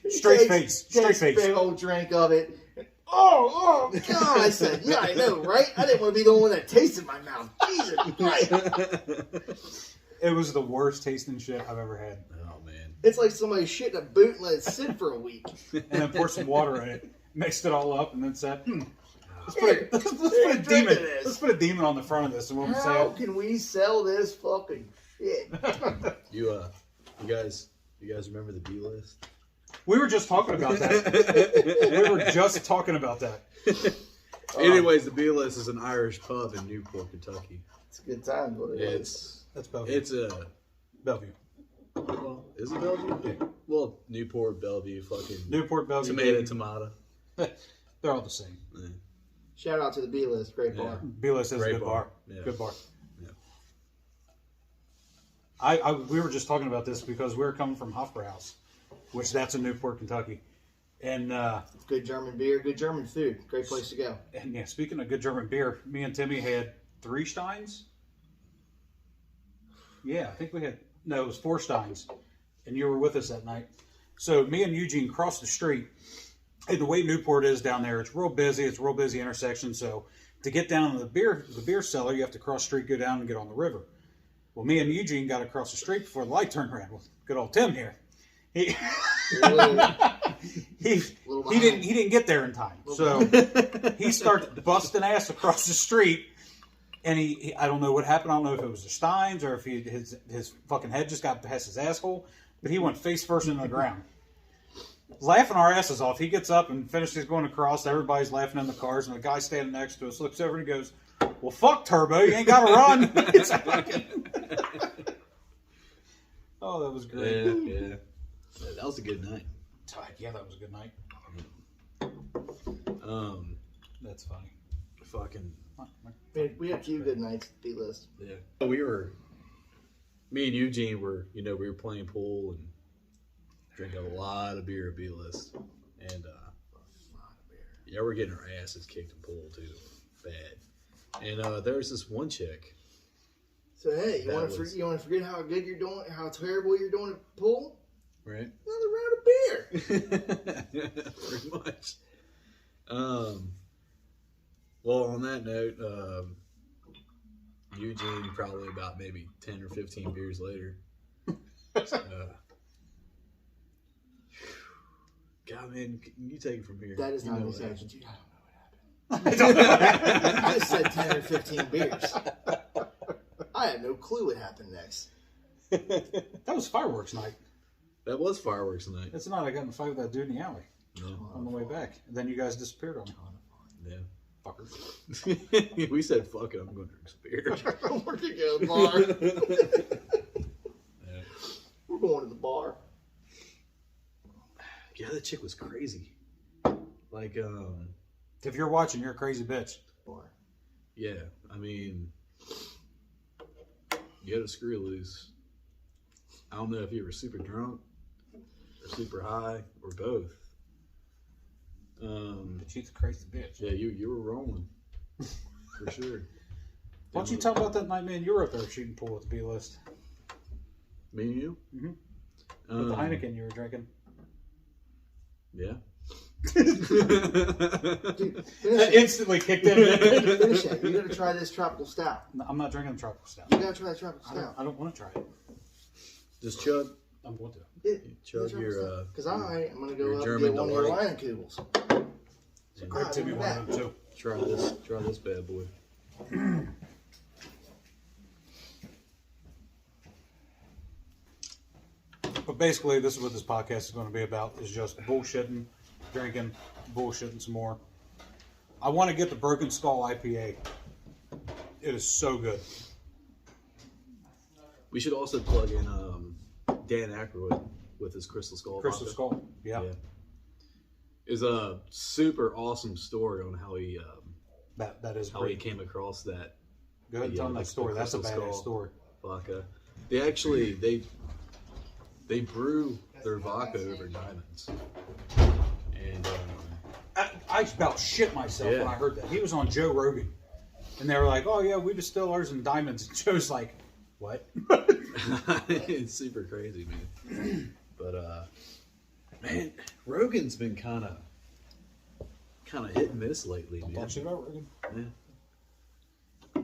Straight face. Takes a big old drink of it. And, oh, God. I said, yeah, I know, right? I didn't want to be the one that tasted my mouth. Jesus Christ. It was the worst tasting shit I've ever had. Oh man. It's like somebody shit in a boot and let it sit for a week. And then poured some water in it, mixed it all up, and then said, let's Here, put here, a drink demon. of this. Let's put a demon on the front of this, and we'll How say, can we sell this fucking shit? You guys remember the B list? we were just talking about that. We were just talking about that. Anyways, the B list is an Irish pub in Newport, Kentucky. It's a good time. What it is. That's Bellevue. It's a Bellevue. well, is it Bellevue? Yeah. Well, Newport, Bellevue, fucking Newport, Bellevue. tomato. They're all the same. Yeah. Shout out to the B list. Great bar. B-List is a Great good bar. Yeah. Good bar. Yeah. We were just talking about this because we were coming from Hofbrauhaus, which that's in Newport, Kentucky. And Good German beer. Good German food. Great place to go. yeah, speaking of good German beer, me and Timmy had 3 Steins. Yeah, I think we had, no, it was 4 Steins. And you were with us that night. So me and Eugene crossed the street. And the way Newport is down there, it's real busy. It's a real busy intersection. So to get down to the beer cellar, you have to cross the street, go down and get on the river. Well, me and Eugene got across the street before the light turned red. Well, good old Tim here. He didn't get there in time. So he starts busting ass across the street. And I don't know what happened. I don't know if it was the Steins or if his fucking head just got past his asshole, but he went face first into the ground. Laughing our asses off. He gets up and finishes going across. Everybody's laughing in the cars, and the guy standing next to us looks over and he goes, "Well, fuck Turbo, you ain't got to run." It's fucking... Oh, that was great. Yeah. That was a good night. Yeah, that was a good night. That's funny. Fucking. We had a few good nights at B-List. Yeah. Me and Eugene were, we were playing pool and drinking a lot of beer at B-List. And, yeah, we're getting our asses kicked in pool, too. Bad. And there was this one chick. So, hey, you want to forget how good you're doing, how terrible you're doing at pool? Right. Another round of beer. Pretty much. Well, on that note, Eugene probably about maybe 10 or 15 beers later. God, man, you take it from here. That is not an exactly. exaggeration, dude. I don't know what happened. I just said 10 or 15 beers. I had no clue what happened next. That was fireworks night. That was fireworks night. That's not. I got in a fight with that dude in the alley on the way back. And then you guys disappeared on me. Yeah. Fuckers. We said, fuck it, I'm going to drink some beer. We're going to go to the bar. Yeah. We're going to the bar. Yeah, that chick was crazy. Like, If you're watching, you're a crazy bitch. Bar. yeah, I mean, you had to screw loose. I don't know if you were super drunk or super high or both. But she's a crazy bitch. Yeah, you were rolling for sure. Why don't you tell about that night, man? You were up there shooting pool at the B-List. Me and you? Mm-hmm. With the Heineken you were drinking. Yeah. Dude, That instantly kicked in. finish it. You got to try this tropical stout. No, I'm not drinking the tropical stout. You got to try that tropical stout. I don't want to try it. Just chug. I'm going to. Yeah, Chug your. Because I'm going to go your up and German get one of your delight. Lion Kugels. And Grab Timmy one of them too. try this bad boy. But basically, this is what this podcast is going to be about: is just bullshitting, drinking, bullshitting some more. I want to get the Broken Skull IPA. It is so good. We should also plug in Dan Aykroyd with his Crystal Skull. Crystal vodka. Skull, yeah. Is a super awesome story on how he That is how great. he came across that. Go ahead and tell them that story. That's a badass story. Vodka. They actually they brew their vodka over diamonds. And I about shit myself when I heard that. He was on Joe Rogan, and they were like, "Oh yeah, we distill ours in diamonds." And Joe's like, "What?" it's super crazy, man. But man, Rogan's been kind of hit and miss lately, man. Talk shit about Rogan. Yeah.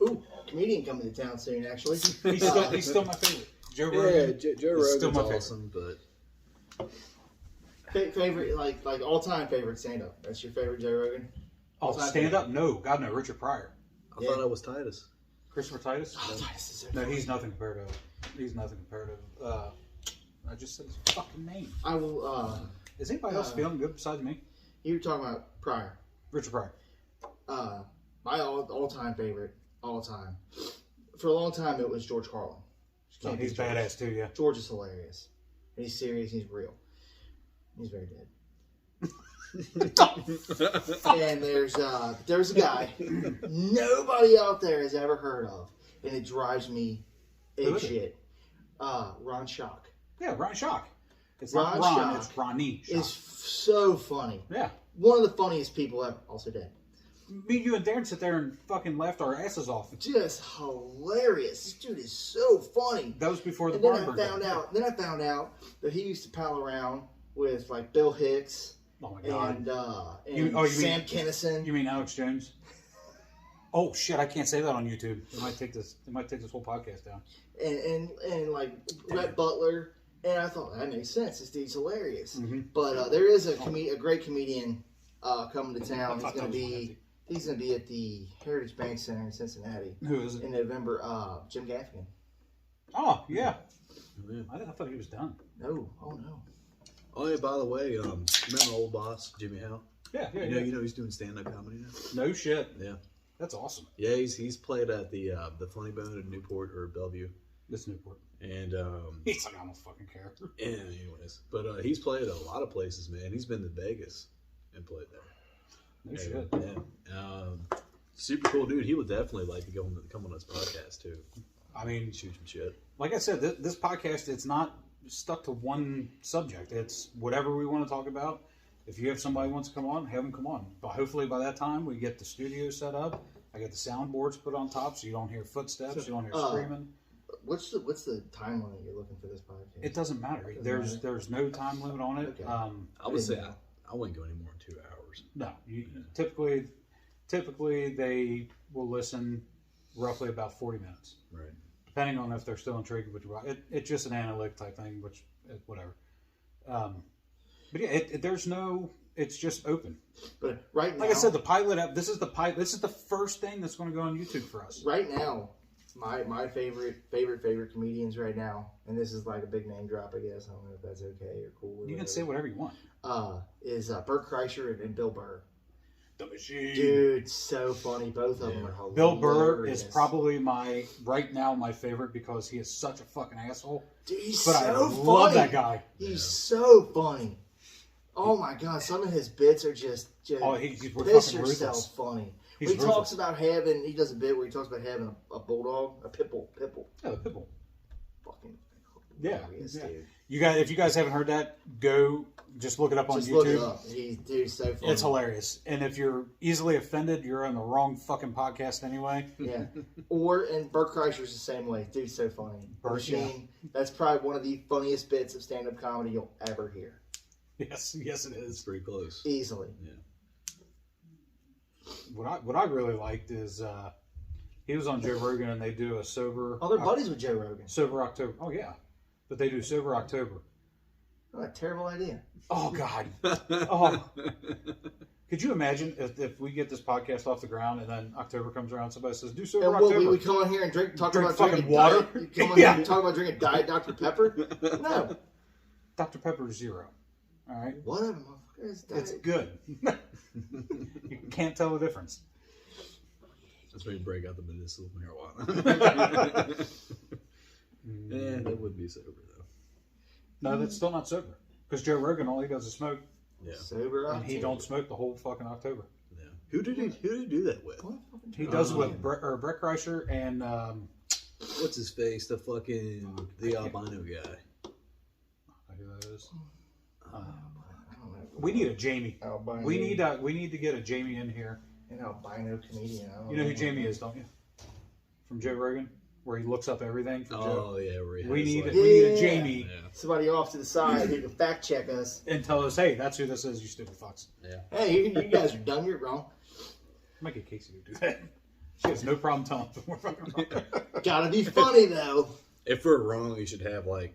Ooh, comedian coming to town soon, actually. He's still my favorite. Joe Rogan. Yeah, Joe Rogan's still my awesome, but Favorite, like all-time favorite stand-up. That's your favorite Joe Rogan? Oh, All-time stand favorite. up? No, God no. Richard Pryor, I thought I was Titus. Christopher Titus. Oh, Titus is so No, funny. he's nothing compared to. He's nothing compared to. I just said his fucking name. I will, Is anybody else feeling good besides me? you were talking about Pryor. Richard Pryor. My all-time favorite, all-time. For a long time, it was George Carlin. No, Can't he's beat George. badass too. Yeah. George is hilarious. And he's serious. He's real. He's very dead. And there's a guy nobody out there has ever heard of, and it drives me Who is it? shit. Ron Schock. Yeah, Ron Schock. It's Ron not Ron. Schock It's Ronnie. Schock. Is so funny. Yeah. One of the funniest people ever. Also dead. Me, you, and Darren sit there and fucking laughed our asses off. Just hilarious. This dude is so funny. That was before the And then barn I burned found down. out. Then I found out that he used to pal around with like Bill Hicks Oh my god. and You Sam mean- Kinison. You mean Alex Jones? Oh shit! I can't say that on YouTube. They might take this. They might take this whole podcast down. and like Rhett Butler, and I thought that makes sense. This dude's hilarious. Mhm. But there is a great comedian coming to town. I thought He's going that to was be He's going to be at the Heritage Bank Center in Cincinnati Who is it? in November. Jim Gaffigan. Oh, yeah. Yeah. I thought he was done. No. Oh, no. Oh, yeah, by the way, remember my old boss, Jimmy Howe? Yeah. You know he's doing stand-up comedy now? No shit. Yeah. That's awesome. Yeah, he's played at the Funny Bone in Newport or Bellevue. This Newport. And He's like, I don't fucking care. yeah, anyways. But he's played a lot of places, man. He's been to Vegas and played there. No shit. Yeah. Super cool dude. He would definitely like to come on this podcast too. I mean, Shoot some shit. like I said, this podcast, it's not stuck to one subject. It's whatever we want to talk about. If you have somebody who wants to come on, have them come on. But hopefully by that time, we get the studio set up. I get the soundboards put on top so you don't hear footsteps, you don't hear screaming. What's the time limit you're looking for this podcast? It doesn't matter. There's no time limit on it. Okay. I would say I wouldn't go any more than 2 hours. No, typically they will listen roughly about 40 minutes, Right. depending on if they're still intrigued with your. It's just an analytic type thing, which whatever. But yeah, there's no. It's just open. But right now, Like I said, the pilot app. This is the pilot. This is the first thing that's going to go on YouTube for us. right now, my favorite comedians right now, and this is like a big name drop, I guess. I don't know if that's okay or cool. Or You can whatever. say whatever you want. Is Bert Kreischer and Bill Burr. The machine. Dude, so funny. Both of them are hilarious. Bill Burr is probably my favorite because he is such a fucking asshole. Dude, he's But so I funny. love that guy. He's so funny. Oh my god, some of his bits are just Oh, he's piss fucking yourself ruthless. funny. He's He ruthless. talks about having. He does a bit where he talks about having a bulldog, a pit bull. Yeah, the pitbull. Fucking Yeah, hilarious, yeah. dude. If you guys haven't heard that, go just look it up on Just YouTube. look it up. Dude's so funny. It's hilarious. And if you're easily offended, you're on the wrong fucking podcast anyway. Yeah. And Bert Kreischer's the same way. Dude's so funny. Bert, Machine. That's probably one of the funniest bits of stand-up comedy you'll ever hear. Yes, it It's is. pretty close. Easily. Yeah. What I really liked is he was on Joe Rogan and they do a sober. Oh, they're buddies with Joe Rogan. Sober October. Oh yeah, but they do Sober October. What a terrible idea. Oh God. Oh. Could you imagine if we get this podcast off the ground and then October comes around, somebody says, "Do Sober And what, October." we come on here and talk Drink about fucking drinking water? Diet, you come on Yeah. here and talk about drinking Diet Dr. Pepper? No. Dr. Pepper 0. All right, Whatever, motherfucker. It's Diet. it's good. You can't tell the difference. That's when you break out the medicinal marijuana. Yeah, that would be sober though. No, that's still not sober because Joe Rogan all he does is smoke, Yeah. Sober and he don't smoke the whole fucking October. Yeah. Who did he do that with? He does it with Brett Kreischer and What's his face? The albino guy. who that is. I don't know. We need a Jamie. Albino. We need to get a Jamie in here. An albino comedian. I don't You know who Jamie is, don't you? From Joe Rogan, where he looks up everything for Joe. Oh yeah, where he We has, need like, we need a Yeah. Jamie Yeah. Somebody off to the side who can fact check us. and tell us, hey, that's who this is, you stupid fucks. Yeah. Hey, you guys are dumb. You're wrong. Make it Casey to do that. She has no problem telling us we're fucking wrong. Gotta be funny though. If we're wrong, you should have like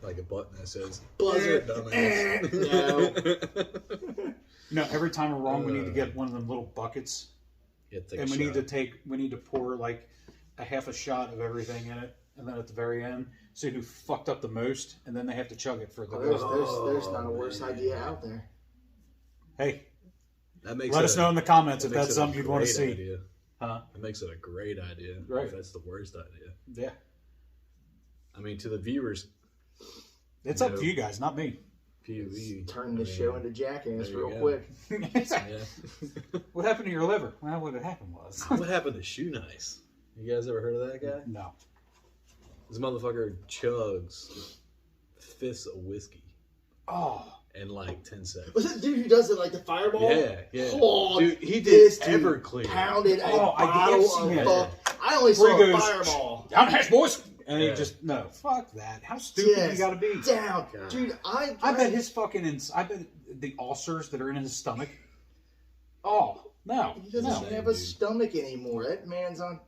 a button that says Buzzer. dumbass. No. No, every time we're wrong, we need to get one of them little buckets, Yeah, take a and we shot. need to pour like a half a shot of everything in it, and then at the very end, see who fucked up the most, and then they have to chug it for the. There's not a worse man. idea out there. Hey, That makes let it us know in the comments if makes that's it a something you'd want to great see. idea. Huh? It makes it a great idea. Right. If that's the worst idea. Yeah, I mean, to the viewers, it's up to you guys, not me. POV. Turn this show into Jackass there you real go. quick. Yeah. What happened to your liver? Well, what had happened was. What happened to Shoe Nice? You guys ever heard of that guy? No. This motherfucker chugs fifths of whiskey Oh. in like 10 seconds. Was that dude who does it like the fireball? Yeah. Oh, Dude, he this did dude Everclear. Pounded a Oh, I bottle have seen of it. fuck. I only Where saw he a goes, fireball. Down the hatch, boys! And Yeah. he just, no, fuck that. How stupid Yes, you gotta be. down. God. Dude, I bet his fucking, I bet the ulcers that are in his stomach. Oh, no. He doesn't No. even have a stomach anymore. That man's on.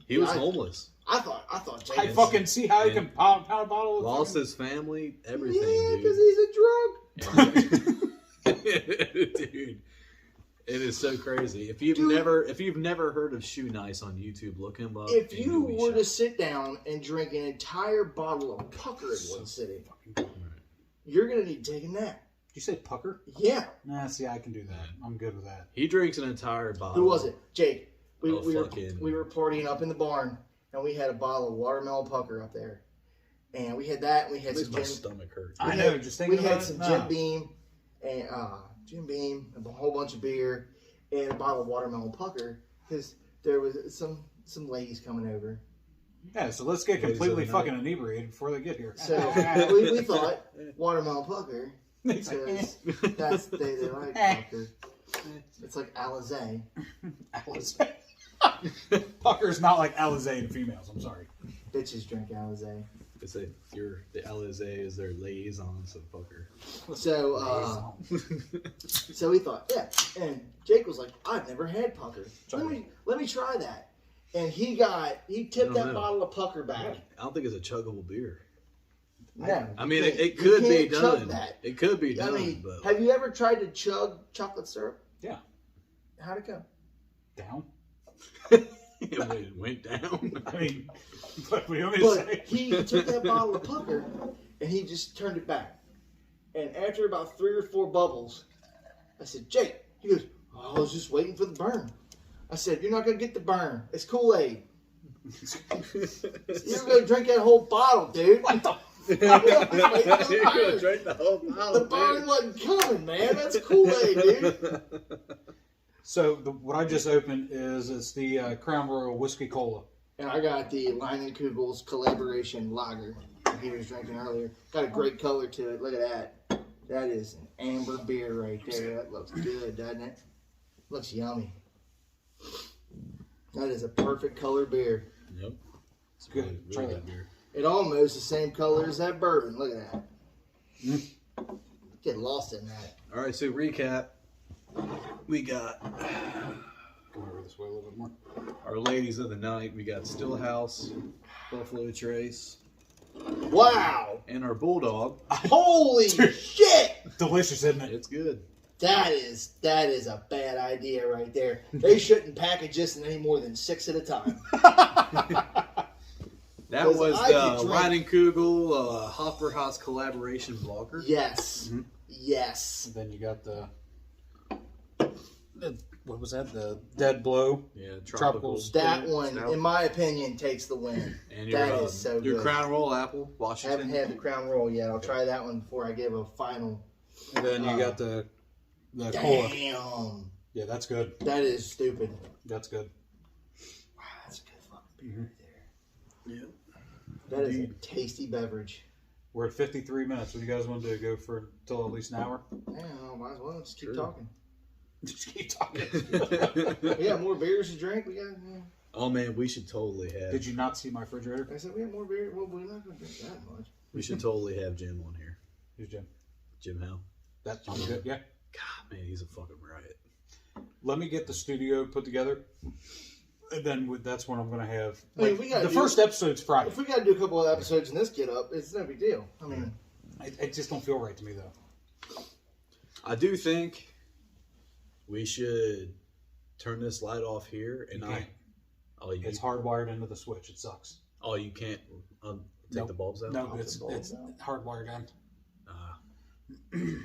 He was I- homeless. I thought I James. fucking see how he And can pound a bottle of Lost fucking- his family, everything, Yeah, because dude. he's a drunk. Dude. It is so crazy. If you've never heard of Shoe Nice on YouTube, look him up. If you were to sit down and drink an entire bottle of Pucker in one sitting, you're gonna need to take a nap. Did you say Pucker? Yeah. Nah, see, I can do that. I'm good with that. He drinks an entire bottle. Who was it? Jake. We were partying up in the barn, and we had a bottle of watermelon Pucker up there, and we had that. And we had some my stomach hurts. I know. Just thinking about it. We had some Jim Beam, a whole bunch of beer, and a bottle of watermelon Pucker because there was some ladies coming over. Yeah, so let's get completely fucking inebriated before they get here. So we thought watermelon Pucker because they like Pucker. It's like Alizé. Alizé. Pucker's not like Alizé in females. I'm sorry. Bitches drink Alizé. They say the Alizé is their liaison, so Pucker. So so we thought, yeah. And Jake was like, I've never had Pucker. Let me try that. And he tipped that bottle of Pucker back. I don't think it's a chuggable beer. No. I mean, it could be done. It could be done. I mean, but have you ever tried to chug chocolate syrup? Yeah. How'd it go? Down. It went down. I mean, what do you want me to say? He took that bottle of Pucker and he just turned it back. And after about 3 or 4 bubbles, I said, Jake. He goes, I was just waiting for the burn. I said, you're not going to get the burn. It's Kool-Aid. You're going to drink that whole bottle, dude. What the The burn wasn't coming, man. That's Kool-Aid, dude. So what I just opened it's the Crown Royal Whiskey Cola. And I got the Leinenkugel's collaboration lager that he was drinking earlier. Got a great color to it. Look at that. That is an amber beer right there. That looks good, doesn't it? Looks yummy. That is a perfect color beer. Yep. It's good. Really good beer. It almost the same color as that bourbon. Look at that. Get lost in that. All right, so recap. We got Come over this way a little bit more. our ladies of the night. We got Stillhouse, Buffalo Trace, Wow. and our Bulldog. Holy shit. Delicious, isn't it? It's good. That is a bad idea right there. They shouldn't package this in any more than 6 at a time. That was the Leinenkugel Hofbrauhaus collaboration blogger. Yes. Mm-hmm. Yes. And then you got the what was that? The Dead Blow. Yeah, Tropical. That one, Stout. In my opinion, takes the win. And that is so your good. Crown Royal Apple, I Washington. haven't had the Crown Royal yet. I'll try that one before I give a final. And then you got the cola. Damn. Yeah, that's good. That is stupid. That's good. Wow, that's a good fucking beer right there. Yeah. That is a tasty beverage. We're at 53 minutes. What do you guys want to do? Go for till at least an hour? Yeah, might as well just keep Sure. talking. Just keep talking. We got more beers to drink. We got. Oh man, we should totally have. Did you not see my refrigerator? I said we have more beer. Well, we're not going to drink that much. We should totally have Jim on here. Who's Jim? Jim Howe. That's good. Yeah. God, man, he's a fucking riot. Let me get the studio put together. And then that's when I'm going to have. I mean, we gotta the first episode's Friday. If we got to do a couple of episodes in this get up, it's no big deal. I mean, I just don't feel right to me though. I do think we should turn this light off here, and It's hardwired into the switch. It sucks. Oh, you can't take the bulbs out. No, it's hardwired in.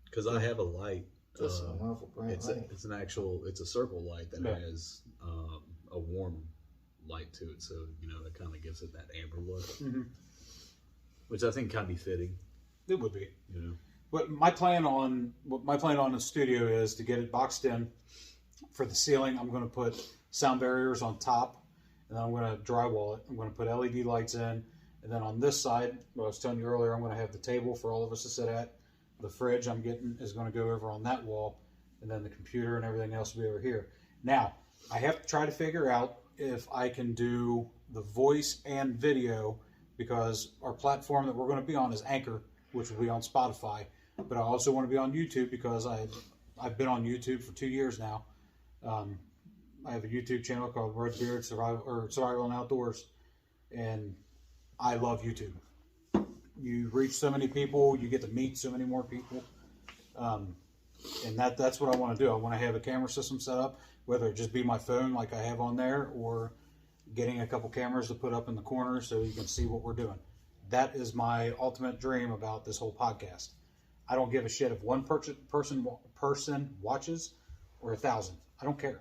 Because I have a light. that's an awful bright light. It's a circle light that has a warm light to it, so it kind of gives it that amber look, which I think can be fitting. It would be. But my plan on the studio is to get it boxed in. For the ceiling, I'm going to put sound barriers on top, and then I'm going to drywall it. I'm going to put LED lights in, and then on this side, what I was telling you earlier, I'm going to have the table for all of us to sit at. The fridge I'm getting is going to go over on that wall, and then the computer and everything else will be over here. Now, I have to try to figure out if I can do the voice and video, because our platform that we're going to be on is Anchor, which will be on Spotify. But I also want to be on YouTube because I've been on YouTube for 2 years now. I have a YouTube channel called Red Beard Survival and Outdoors, and I love YouTube. You reach so many people, you get to meet so many more people. And that's what I want to do. I want to have a camera system set up, whether it just be my phone like I have on there, or getting a couple cameras to put up in the corner so you can see what we're doing. That is my ultimate dream about this whole podcast. I don't give a shit if one person watches or 1,000. I don't care.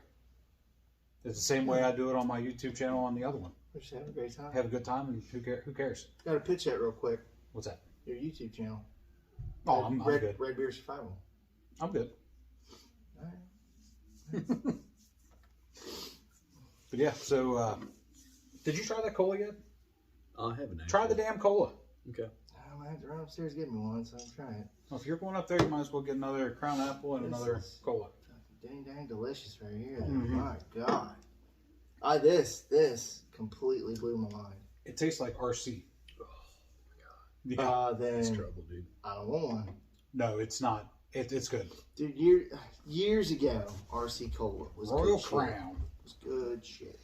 It's the same way I do it on my YouTube channel on the other one. We're just having a great time. Have a good time, and who cares? Got to pitch that real quick. What's that? Your YouTube channel. Oh, I'm good. Red Beer Survival. I'm good. All right. But yeah, so did you try that cola yet? I haven't actually. Try the damn cola. Okay. I'm gonna have to run upstairs and get me one, so I'm trying it. Well, if you're going up there, you might as well get another Crown Apple and another cola. Dang delicious right here. Mhm. My God. This completely blew my mind. It tastes like RC. Oh my god. Yeah. That's Then trouble, dude. I don't want one. No, it's not. It's good. Dude, years ago, RC Cola was Royal good Crown. Shit. It was good shit.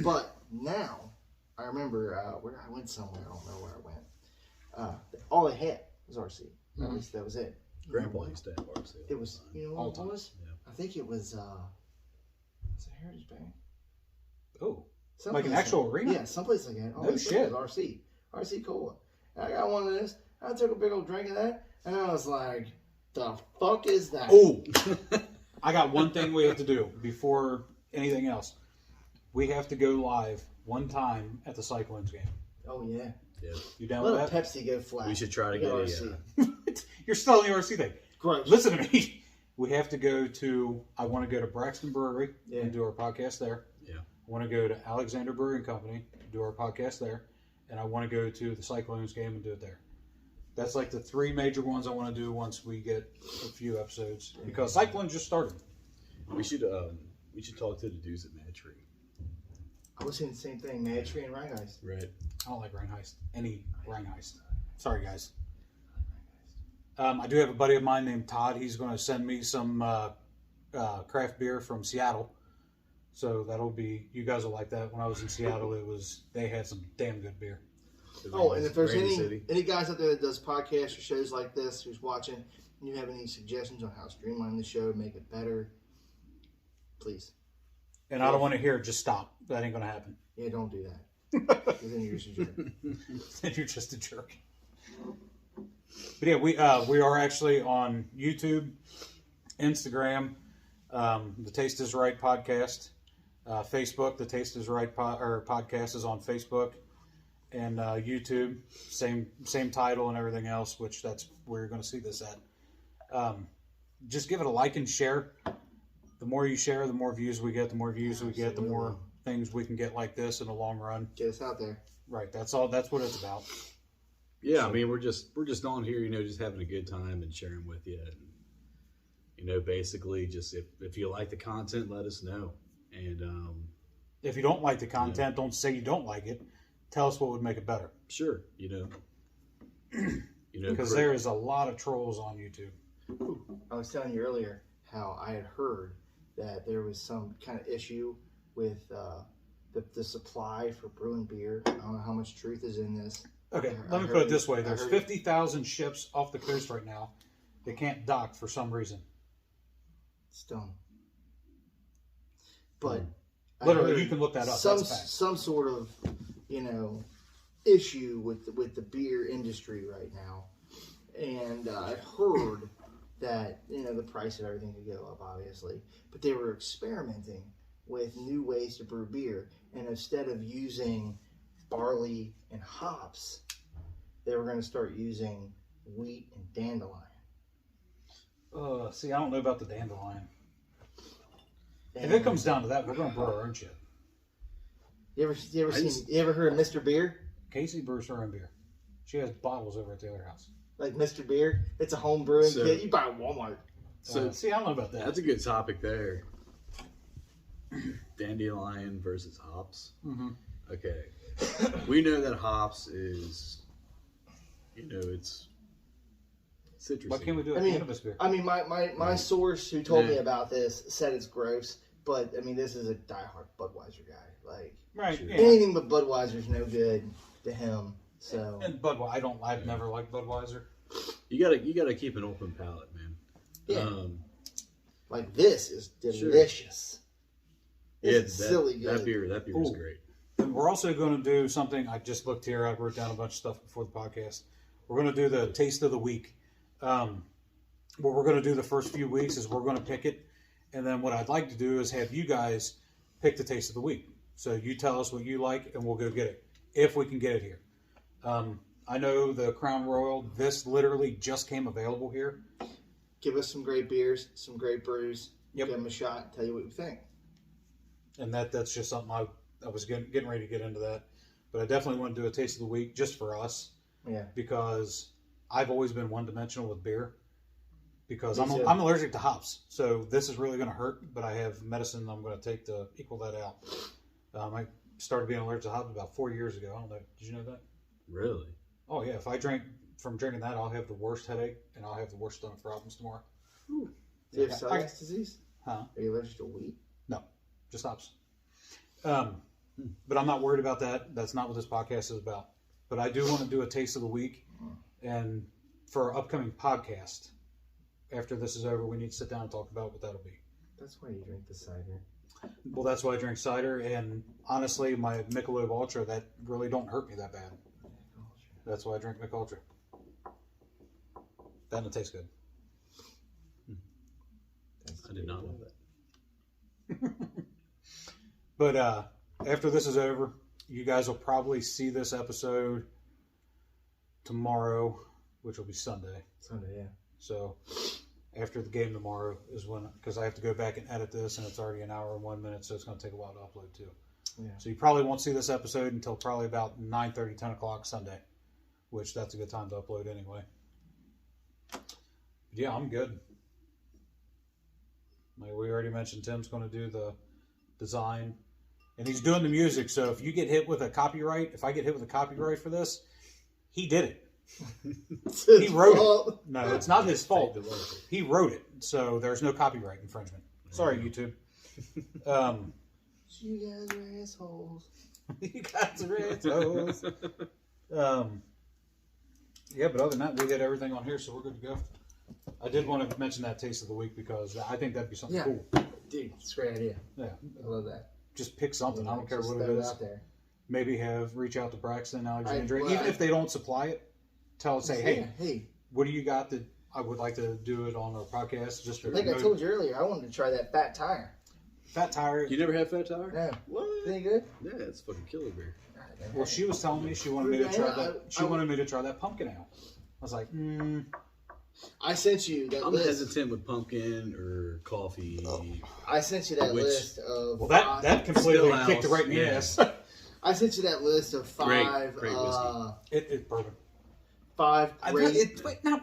But now, I remember where I went somewhere. I don't know where I went. All they had was RC. At least that was it. Grandpa used to have RC. It was, you know All what it time. was? Yeah. I think it was a Heritage Bank. Oh, Someplace like an actual arena? Yeah, someplace like that. Oh, No it shit. was RC Cola. And I got one of this. I took a big old drink of that, and I was like, "The fuck is that?" Oh, I got one thing we have to do before anything else. We have to go live one time at the Cyclones game. Oh yeah. Yeah. You down Let with a that? Pepsi go flat. We should try to get RC. You're still in the RC thing. Gross. Listen to me. We have to go to. I want to go to Braxton Brewery Yeah. and do our podcast there. Yeah. I want to go to Alexander Brewing Company, do our podcast there, and I want to go to the Cyclones game and do it there. That's like the three major ones I want to do once we get a few episodes, because Cyclones just started. We should talk to the dudes at Mad Tree. I was saying the same thing, Mad Tree and Rheingeist. Right. I don't like Rheinheist. Any Rheinheist. Sorry, guys. I do have a buddy of mine named Todd. He's going to send me some craft beer from Seattle. So that'll be, you guys will like that. When I was in Seattle, they had some damn good beer. Oh, and if there's Rainy any City. guys out there that does podcasts or shows like this who's watching, and you have any suggestions on how to streamline the show, make it better, please. And I don't want to hear just stop. That ain't going to happen. Yeah, don't do that. 'Cause then you're just a jerk. Then you're just a jerk. But yeah, we are actually on YouTube, Instagram, the Taste is Right podcast, Facebook. The Taste is Right podcast is on Facebook, and YouTube, same title and everything else. Which that's where you're going to see this at. Just give it a like and share. The more you share, the more views we get. The more views we get, the more things we can get like this in the long run. Get us out there. Right. That's all. That's what it's about. Yeah, I mean, we're just on here, just having a good time and sharing with you. And, basically, just if you like the content, let us know. And If you don't like the content, don't say you don't like it. Tell us what would make it better. sure, Because there is a lot of trolls on YouTube. I was telling you earlier how I had heard that there was some kind of issue with the supply for brewing beer. I don't know how much truth is in this. Okay, I let me heard put it it- this way. I There's heard it. 50,000 ships off the coast right now. They can't dock for some reason. It's dumb. But I Literally, heard you can look that up. Some That's a fact. some sort of issue with the beer industry right now, and I've heard that the price of everything could go up, obviously, but they were experimenting with new ways to brew beer, and instead of using barley and hops, they were going to start using wheat and dandelion. See, I don't know about the dandelion. If And it comes down to that, we're going to brew our own shit. you ever heard of Mr. Beer? Casey brews her own beer. She has bottles over at the other house. Like Mr. Beer, it's a home brewing So- kit. You buy at Walmart. So See, I don't know about that. that's a good topic there. Dandelion versus hops. Mm-hmm. Okay. We know that hops is, it's citrusy. Why can't we do a I mean- cannabis beer? I mean, my source who told me about this said it's gross, but I mean, this is a diehard Budweiser guy. Like Right. Sure. Yeah. anything but Budweiser's no good to him. So And I've never liked Budweiser. You gotta keep an open palate, man. Yeah. Like this is delicious. It's silly good. That beer is great. And we're also going to do something. I just looked here. I wrote down a bunch of stuff before the podcast. We're going to do the taste of the week. What we're going to do the first few weeks is we're going to pick it. And then what I'd like to do is have you guys pick the taste of the week. So you tell us what you like and we'll go get it. If we can get it here. I know the Crown Royal, this literally just came available here. Give us some great beers, some great brews. Yep. Give them a shot and tell you what you think. And that's just something I was getting ready to get into that. But I definitely want to do a taste of the week just for us. Yeah. Because I've always been one-dimensional with beer. Because I'm allergic to hops. So this is really going to hurt, but I have medicine I'm going to take to equal that out. I started being allergic to hops about 4 years ago. I don't know. Did you know that? Really? Oh, yeah. If I drink from drinking that, I'll have the worst headache and I'll have the worst stomach problems tomorrow. Do you have celiac disease? Huh? Are you allergic to wheat? No. Just hops. But I'm not worried about that. That's not what this podcast is about. But I do want to do a taste of the week. And for our upcoming podcast, after this is over, we need to sit down and talk about what that'll be. That's why you drink the cider. Well, that's why I drink cider. And honestly, my Michelob Ultra, that really don't hurt me that bad. That's why I drink Michelob Ultra. That one tastes good. I did not know that. But after this is over, you guys will probably see this episode tomorrow, which will be Sunday. Sunday, yeah. So after the game tomorrow is when, because I have to go back and edit this, and it's already an hour and 1 minute, so it's going to take a while to upload too. Yeah. So you probably won't see this episode until probably about 9:30, 10 o'clock Sunday, which that's a good time to upload anyway. But yeah, I'm good. Like we already mentioned, Tim's going to do the design, and he's doing the music. So if you get hit with a copyright, if I get hit with a copyright for this, he did it. He wrote it. No, it's not his fault. He wrote it, so there's no copyright infringement. Sorry, YouTube. You guys are assholes. You guys are assholes. Yeah, but other than that, we hit everything on here, so we're good to go. I did want to mention that taste of the week because I think that'd be something cool. Dude, it's a great idea. Yeah, I love that. Just pick something. I don't care what it is. Out there. Maybe reach out to Braxton, Alexandria. Even if they don't supply it, tell us, hey, what do you got that I would like to do it on our podcast? Just I think I told you earlier, I wanted to try that Fat Tire. Fat Tire. You never had Fat Tire? No. What? Any good? Yeah, it's fucking killer beer. Well, she was telling me she wanted me to try that. She wanted me to try that pumpkin ale. I was like, I sent you that I'm list. hesitant with pumpkin or coffee. I sent you that list of. Well, that completely kicked it right in the ass. I sent you that list of five. Great whiskey. It's bourbon. 5 great. Wait, no,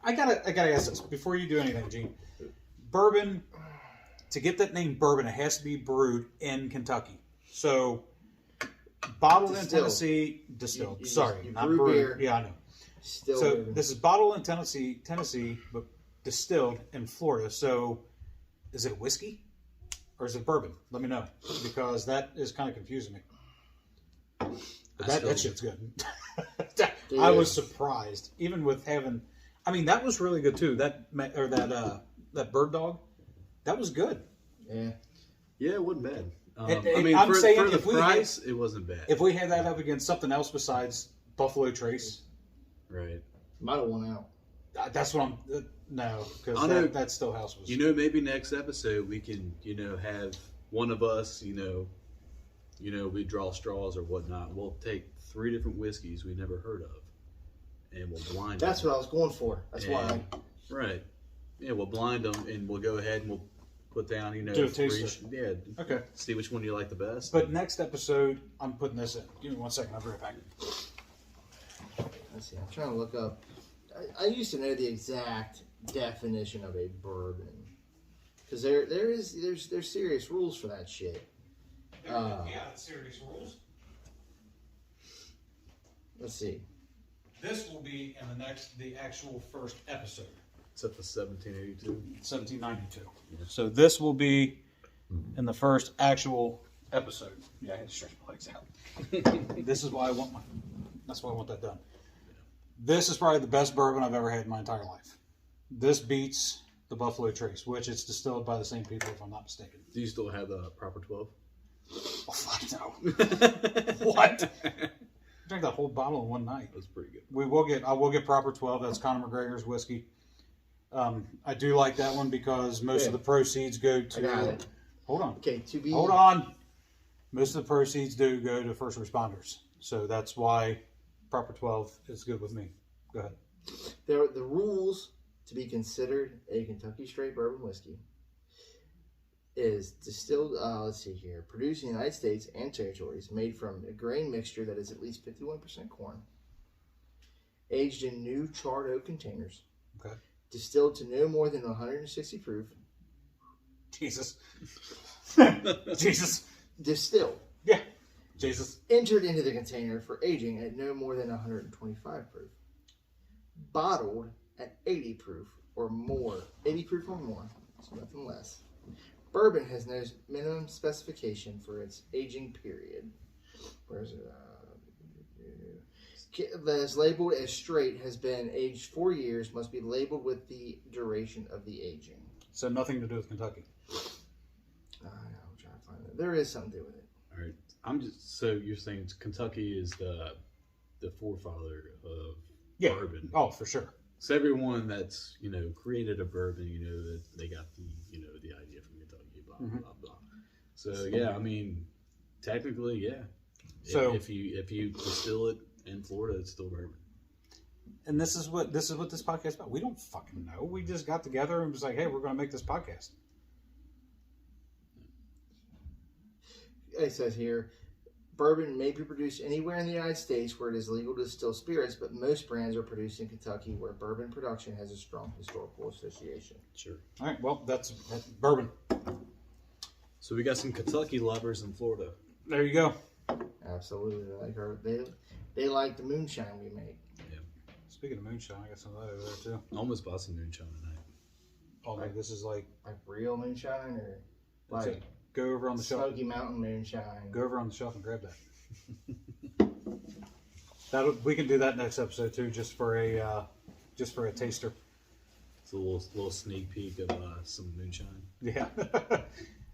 I gotta ask this before you do anything, Gene. Bourbon. To get that name bourbon, it has to be brewed in Kentucky. So, bottled in Tennessee, distilled. You not brew brewed. beer. Yeah, I know. Still so bourbon. this is bottled in Tennessee, but distilled in Florida. So, is it whiskey or is it bourbon? Let me know because that is kind of confusing me. But that shit's good. I was surprised, even with having. I mean, that was really good too. That bird dog, that was good. Yeah. Yeah, it wasn't bad. I'm saying for the if we price, it wasn't bad. If we had that up against something else besides Buffalo Trace, right? Might have won out. That's what I'm. No, because that Stillhouse was. Maybe next episode we can, have one of us, we draw straws or whatnot. We'll take 3 different whiskeys we never heard of, and we'll blind them. That's what I was going for. That's why. Right. Yeah, we'll blind them, and we'll go ahead and we'll put down, do a taster. Yeah. Okay. See which one you like the best. But next episode, I'm putting this in. Give me 1 second. I'll be right back. Let's see. I'm trying to look up. I used to know the exact definition of a bourbon because there's serious rules for that shit. It's serious rules. Let's see. This will be in the actual first episode. It's up to 1782. 1792. Yeah. So this will be in the first actual episode. Yeah, I had to stretch my legs out. This is why I want that's why I want that done. This is probably the best bourbon I've ever had in my entire life. This beats the Buffalo Trace, which it's distilled by the same people, if I'm not mistaken. Do you still have the proper 12? Oh, fuck no. What? I drank that whole bottle in one night. That's pretty good. I will get proper 12. That's Conor McGregor's whiskey. I do like that one because most of the proceeds go to. I got it. Hold on. Okay, to be. Hold on. Most of the proceeds do go to first responders, so that's why proper 12 is good with me. Go ahead. The rules to be considered a Kentucky straight bourbon whiskey is distilled. Let's see here. Produced in the United States and territories, made from a grain mixture that is at least 51% corn, aged in new charred oak containers. Okay. Distilled to no more than 160 proof. Jesus. Jesus. Distilled. Yeah. Jesus. Entered into the container for aging at no more than 125 proof. Bottled at 80 proof or more. 80 proof or more. So nothing less. Bourbon has no minimum specification for its aging period. Where's it? That is labeled as straight, has been aged 4 years, must be labeled with the duration of the aging. So nothing to do with Kentucky. I'm trying to find it. There is something to do with it. All right. So you're saying Kentucky is the forefather of bourbon. Oh, for sure. So everyone that's, created a bourbon, that they got the, the idea from Kentucky, blah, blah, blah. So, yeah, I mean, technically, yeah. So if you distill it in Florida, it's still bourbon. And this is what this podcast is about. We don't fucking know. We just got together and was like, hey, we're going to make this podcast. It says here, bourbon may be produced anywhere in the United States where it is legal to distill spirits, but most brands are produced in Kentucky where bourbon production has a strong historical association. Sure. All right, well, that's bourbon. So we got some Kentucky lovers in Florida. There you go. Absolutely. They like the moonshine we make. Yeah. Speaking of moonshine, I got some of that over there, too. I almost bought some moonshine tonight. Oh, man, this is like real moonshine or like it. Go over on the shelf. Smoky Mountain moonshine. Go over on the shelf and grab that. We can do that next episode too, just for a taster. It's a little sneak peek of some moonshine. Yeah. Have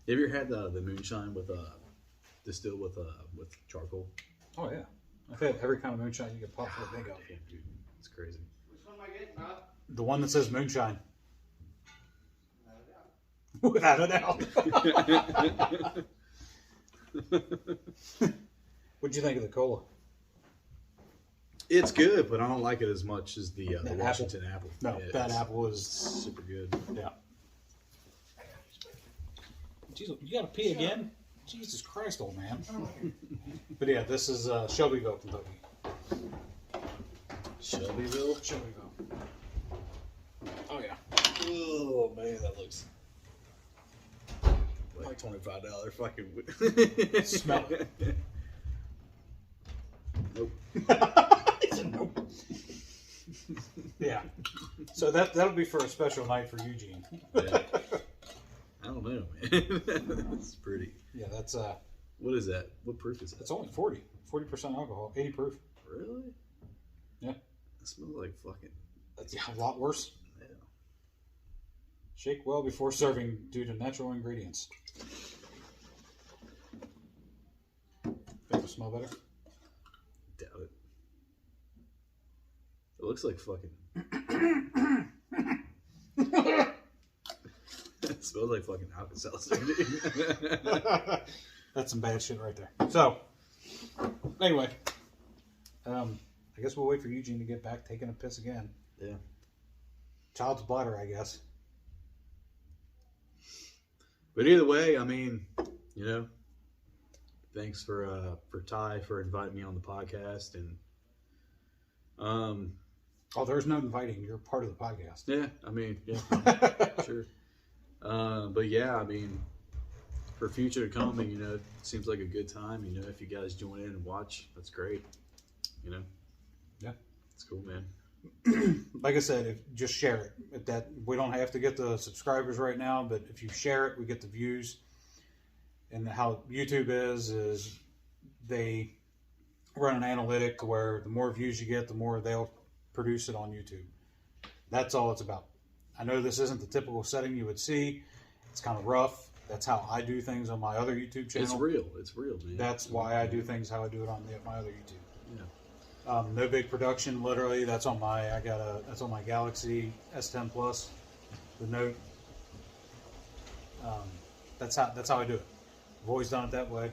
you ever had the moonshine with distilled with charcoal? Oh yeah, I've had every kind of moonshine you can possibly think of. Damn, dude, it's crazy. Which one am I getting, Bob? The one that says moonshine. Without a doubt. What'd you think of the cola? It's good, but I don't like it as much as the Washington apple. No, Yeah, that it's apple is super good. Yeah. Jesus, you gotta pee again? Jesus Christ, old man. But yeah, this is Shelbyville, Kentucky. Shelbyville? Shelbyville. Oh yeah. Oh man, that looks like $25 fucking. Smell it. Nope. He said nope. Yeah. So that'll be for a special night for Eugene. Yeah. I don't know, man. That's pretty. Yeah, that's What is that? What proof is that? it's only 40% alcohol, 80 proof. Really? Yeah. It smells like fucking. That's a lot worse. Yeah. Shake well before serving due to natural ingredients. Think it'll smell better? Doubt it. It looks like fucking. It smells like fucking Alka-Seltzer, dude. That's some bad shit right there. So, anyway, I guess we'll wait for Eugene to get back taking a piss again. Yeah. Child's bladder, I guess. But either way, I mean, thanks for Ty for inviting me on the podcast, and Oh, there's no inviting. You're part of the podcast. yeah, I mean, yeah, sure. But yeah, I mean, for future to come, it seems like a good time. If you guys join in and watch, that's great. Yeah, it's cool, man. Like I said, just share it. That we don't have to get the subscribers right now, but if you share it, we get the views. And how YouTube is they run an analytic where the more views you get, the more they'll produce it on YouTube. That's all it's about. I know this isn't the typical setting you would see. It's kind of rough. That's how I do things on my other YouTube channel. It's real, man. That's why I do things how I do it on my other YouTube. Yeah. No big production, literally. That's on my that's on my Galaxy S10 Plus, the Note. That's how I do it. I've always done it that way.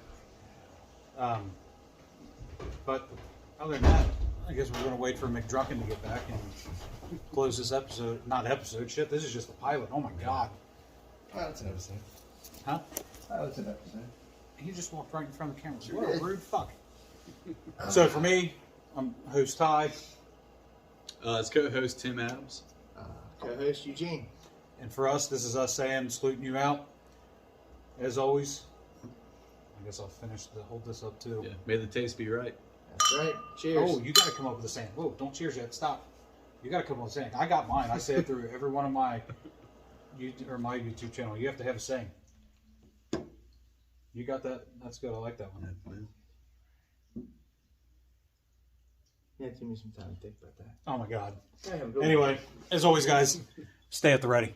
But other than that, I guess we're gonna wait for McDrunken to get back and close this episode. Not episode, shit. This is just the pilot. Oh my god. Oh, that's an episode. Huh? Oh, that's an episode. He just walked right in front of the camera. Sure What a did. rude fuck. So for me, I'm host Ty, It's co-host Tim Adams. Co-host Eugene. and for us, this is us saying, saluting you out. As always, I guess I'll hold this up too. Yeah. May the taste be right. That's right. Cheers. Oh, you got to come up with a saying. Whoa, don't cheers yet. Stop. You got to come up with a saying. I got mine. I say it through every one of my my YouTube channel. You have to have a saying. You got that? That's good. I like that one. Yeah, give me some time to think about that. Oh my god. Yeah, have a good one. Anyway, as always, guys, stay at the ready.